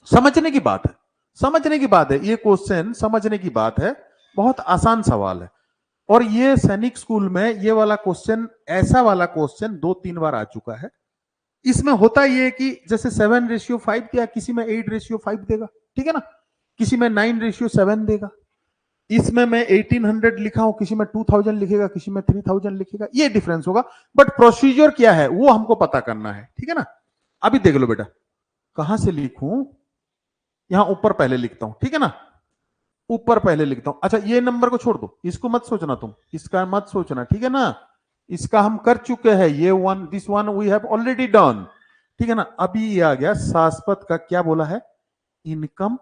समझने की बात है, समझने की बात है, ये क्वेश्चन समझने की बात है, बहुत आसान सवाल है। और ये सैनिक स्कूल में ये वाला क्वेश्चन, ऐसा वाला क्वेश्चन 2-3 बार आ चुका है। इसमें होता ये कि जैसे 7:5 दिया, किसी में 8:5 देगा, ठीक है ना, किसी में 9:7 देगा। इसमें मैं 1800 लिखा हूं, किसी में 2000 लिखेगा, किसी में 3000 लिखेगा, ये डिफरेंस होगा। बट प्रोसीजर क्या है वो हमको पता करना है, ठीक है ना। अभी देख लो बेटा, कहां से लिखूं, यहां ऊपर पहले लिखता हूं, ठीक है ना, ऊपर पहले लिखता हूं। अच्छा ये नंबर को छोड़ दो, इसको मत सोचना तुम, इसका मत सोचना, ठीक है ना, इसका हम कर चुके हैं, ये one, this one we have already done, ठीक है ना। अभी ये आ गया शाश्वत का, क्या बोला है, इनकम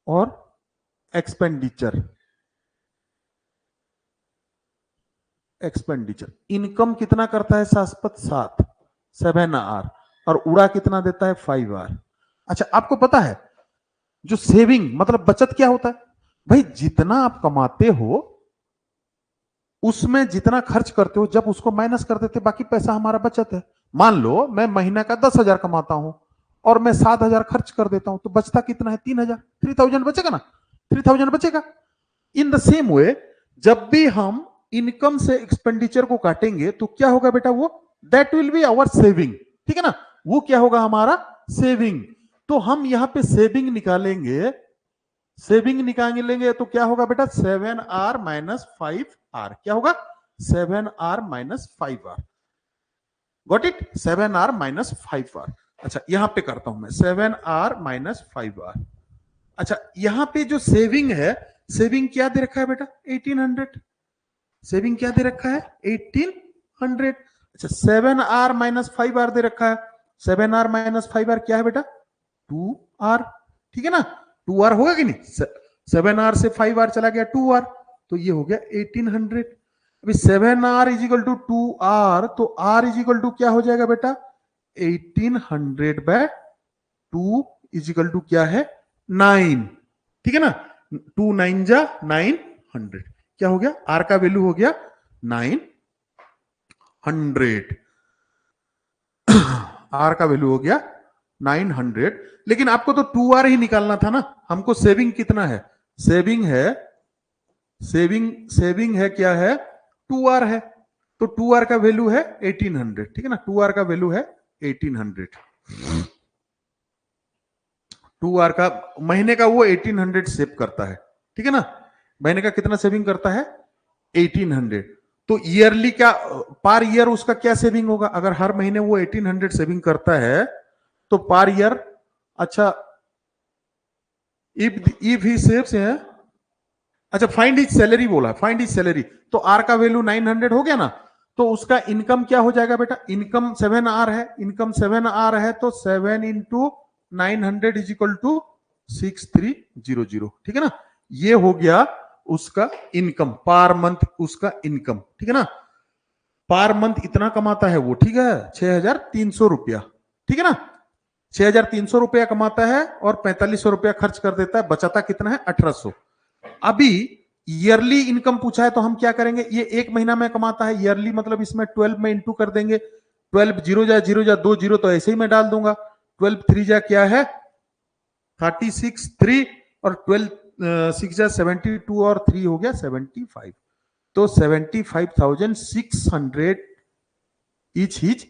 और एक्सपेंडिचर। एक्सपेंडिचर इनकम कितना करता है शाश्वत, 7 और उड़ा कितना देता है, 5 अच्छा आपको पता है जो सेविंग मतलब बचत क्या होता है भाई, जितना आप कमाते हो उसमें जितना खर्च करते हो, जब उसको माइनस कर देते बाकी पैसा हमारा बचत है। मान लो मैं महीना का 10,000 कमाता हूं और मैं 7,000 खर्च कर देता हूं, तो बचता कितना है, 3,000, 3,000 बचेगा ना, 3,000 बचेगा। इन द सेम वे जब भी हम इनकम से एक्सपेंडिचर को काटेंगे तो क्या होगा बेटा, वो that will be our saving, ठीक है ना, वो क्या होगा हमारा सेविंग। तो हम यहां पे सेविंग निकालेंगे, सेविंग निकालेंगे तो क्या होगा बेटा, 7R माइनस 5R, क्या होगा 7R minus 5R, got it, 7R minus 5R। अच्छा यहां पे करता हूं मैं 7R माइनस 5R। अच्छा यहां पे जो सेविंग है, सेविंग क्या दे रखा है बेटा, 1800, सेविंग क्या दे रखा है, 1800। अच्छा 7R माइनस 5R दे रखा है, 7R माइनस 5R क्या है बेटा, 2R, ठीक है ना, 2R होगा कि नहीं, 7R से 5R चला गया 2R, तो ये हो गया 1800। अभी 7R is equal to 2R, तो R इज इक्वल टू क्या हो जाएगा बेटा, 1800 बाय 2 इज इक्वल टू क्या है, 9, ठीक है ना, 2 9 जा 900, क्या हो गया, R का वैल्यू हो गया 900, R का वैल्यू हो गया 900। लेकिन आपको तो 2R ही निकालना था ना, हमको सेविंग कितना है, सेविंग है, सेविंग है क्या है, 2R है, तो 2R का वैल्यू है 1800, ठीक है ना, 2R का वैल्यू है 1800, 2R का महीने का वो 1800 सेव करता है, ठीक है ना, महीने का कितना सेविंग करता है, 1800। तो ईयरली क्या, पर ईयर उसका क्या सेविंग होगा, अगर हर महीने वो 1800 सेविंग करता है तो पर ईयर, अच्छा इफ ही सेव्स है, अच्छा फाइंड हिज सैलरी बोला, फाइंड हिज सैलरी, तो आर का वैल्यू 900 हो गया ना, तो उसका इनकम क्या हो जाएगा बेटा, इनकम 7R है, इनकम 7R है, तो 7 इंटू 900 इज इक्वल टू 6300, ठीक है ना, ये हो गया उसका इनकम पर मंथ, उसका इनकम, ठीक है ना, पर मंथ इतना कमाता है वो, ठीक है, 6,300 रुपया, ठीक है ना, 6,300 रुपया कमाता है और 4,500 रुपया खर्च कर देता है, बचाता कितना है, 1,800। अभी ईयरली इनकम पूछा है तो हम क्या करेंगे, ये एक महीना में कमाता है, ईयरली मतलब इसमें 12 में इंटू कर देंगे, 12 0 जा 0 जा 2 0 तो ऐसे ही मैं डाल दूंगा, 12 3 जा क्या है 36 3 और 12 6 जा 72 और 3 हो गया 75, तो 75,600 इच हिज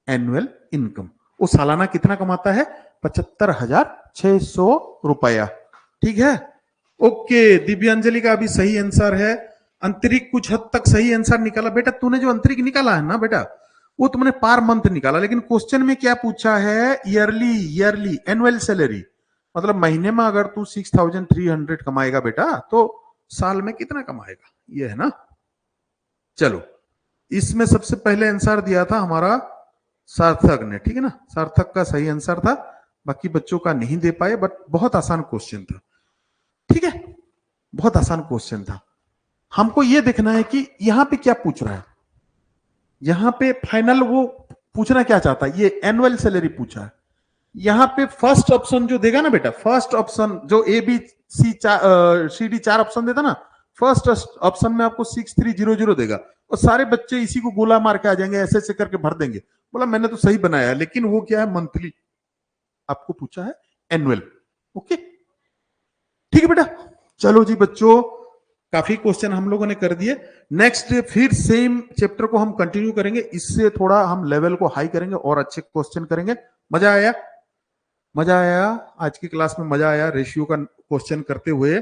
एनुअल इनकम। वो सालाना कितना कमाता है, 75,600 रुपया, ठीक है। ओके दिव्यांजलि का भी सही आंसर है, अंतरिक कुछ हद तक सही आंसर निकाला बेटा, तूने जो अंतरिक निकाला है ना बेटा, वो तुमने पर मंथ निकाला, लेकिन क्वेश्चन में क्या पूछा है, ईयरली, ईयरली एनुअल सैलरी, मतलब महीने में अगर तू 6,300 कमाएगा बेटा तो साल में कितना कमाएगा, ये है ना। चलो, इसमें सबसे पहले आंसर दिया था हमारा सार्थक ने, ठीक है ना, सार्थक का सही आंसर था, बाकी बच्चों का नहीं दे पाए, बट बहुत आसान क्वेश्चन था, ठीक है, बहुत आसान क्वेश्चन था। हमको ये देखना है कि यहां पे क्या पूछ रहा है, यहां पे फाइनल वो पूछना क्या चाहता है, ये एनुअल सैलरी पूछा है। यहां पे फर्स्ट ऑप्शन जो देगा ना बेटा, फर्स्ट ऑप्शन जो A B C C D 4 option देता ना, फर्स्ट ऑप्शन में आपको 6300 देगा और सारे बच्चे इसी को गोला मार के आ जाएंगे, ऐसे ऐसे करके भर देंगे। बोला मैंने तो सही बनाया है, लेकिन वो क्या है, मंथली आपको पूछा है, एनुअल। ओके, ठीक है बेटा। चलो जी बच्चों, काफी क्वेश्चन हम लोगों ने कर दिए। नेक्स्ट फिर सेम चैप्टर को हम कंटिन्यू करेंगे, इससे थोड़ा हम लेवल को हाई करेंगे और अच्छे क्वेश्चन करेंगे। मजा आया, मजा आया आज की क्लास में, मजा आया रेशियो का क्वेश्चन करते हुए।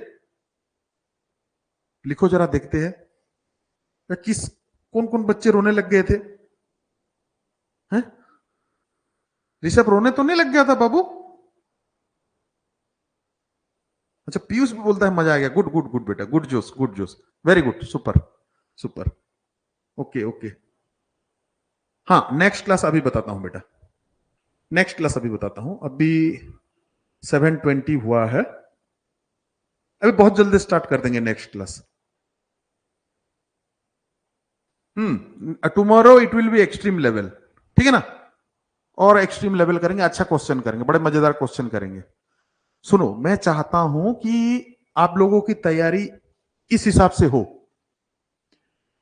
लिखो जरा, देखते हैं किस कौन कौन बच्चे रोने लग गए थे, हैं? ऋषभ रोने तो नहीं लग गया था बाबू? अच्छा, पीयूष भी बोलता है मजा आ गया। गुड गुड गुड बेटा, गुड जोश, गुड जोश, very good, super super. Okay okay, हाँ नेक्स्ट क्लास अभी बताता हूं बेटा, नेक्स्ट क्लास अभी बताता हूं। अभी 7:20 हुआ है, अभी बहुत जल्दी स्टार्ट कर देंगे next class. Tomorrow it will B extreme level, ठीक है ना, और एक्सट्रीम लेवल करेंगे, अच्छा क्वेश्चन करेंगे, बड़े मजेदार क्वेश्चन करेंगे। सुनो, मैं चाहता हूं कि आप लोगों की तैयारी इस हिसाब से हो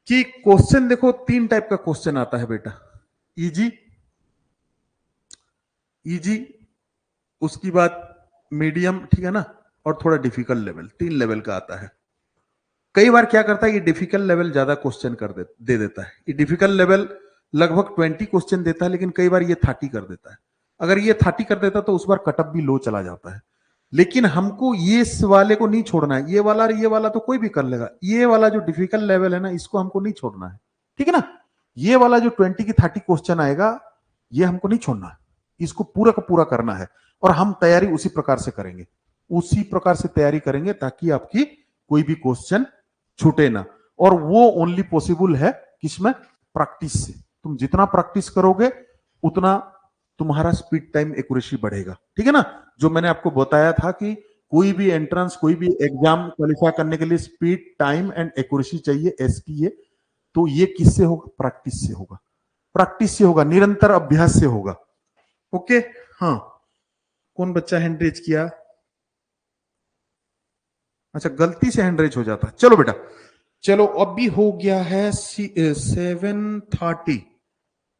कि क्वेश्चन देखो, 3 टाइप का क्वेश्चन आता है बेटा, इजी, इजी, उसकी बाद मीडियम, ठीक है ना, और थोड़ा डिफिकल्ट लेवल, 3 लेवल का आता है। कई बार क्या करता है, ये डिफिकल्ट लेवल ज्यादा क्वेश्चन दे देता है। ये डिफिकल्ट लेवल लगभग 20 क्वेश्चन देता है, लेकिन कई बार ये 30 कर देता है। अगर ये 30 कर देता तो उस बार कटअप भी लो चला जाता है। लेकिन हमको ये वाले को नहीं छोड़ना है, ये वाला तो कोई भी कर लेगा, ये वाला जो डिफिकल्ट लेवल है ना, इसको हमको नहीं छोड़ना है, ठीक है ना। ये वाला जो 20 की 30 क्वेश्चन आएगा, ये हमको नहीं छोड़ना है, इसको पूरा का पूरा करना है। और हम तैयारी उसी प्रकार से करेंगे, उसी प्रकार से तैयारी करेंगे, ताकि आपकी कोई भी क्वेश्चन छूटे ना। और वो ओनली पॉसिबल है किसमें, प्रैक्टिस से। तुम जितना प्रैक्टिस करोगे उतना तुम्हारा स्पीड टाइम एक्यूरेसी बढ़ेगा, ठीक है ना। जो मैंने आपको बताया था कि कोई भी एंट्रेंस, कोई भी एग्जाम क्वालिफाई करने के लिए स्पीड टाइम एंड एक्यूरेसी चाहिए, एसटीए। तो ये किससे होगा, प्रैक्टिस से होगा, प्रैक्टिस से होगा, निरंतर अभ्यास से होगा। ओके, हाँ, कौन बच्चा हैंड रेज किया? अच्छा, गलती से हैंड रेज हो जाता। चलो बेटा, चलो अभी हो गया है 7:30,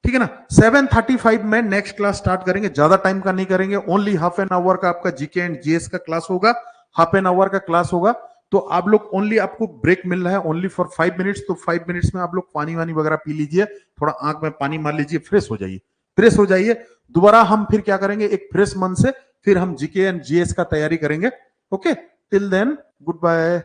ठीक है ना। 7:35 में नेक्स्ट क्लास स्टार्ट करेंगे, ज्यादा टाइम का नहीं करेंगे, ओनली हाफ एन आवर का आपका जीके एंड जीएस का क्लास होगा, हाफ एन आवर का क्लास होगा। तो आप लोग ओनली, आपको ब्रेक मिल रहा है ओनली फॉर 5 मिनट्स, तो 5 मिनट्स में आप लोग पानी वानी वगैरह पी लीजिए, थोड़ा आंख में पानी मार लीजिए, फ्रेश हो जाइए, फ्रेश हो जाइए। दोबारा हम फिर क्या करेंगे, एक फ्रेश मन से फिर हम जीके एंड जीएस का तैयारी करेंगे। Okay, till then good bye.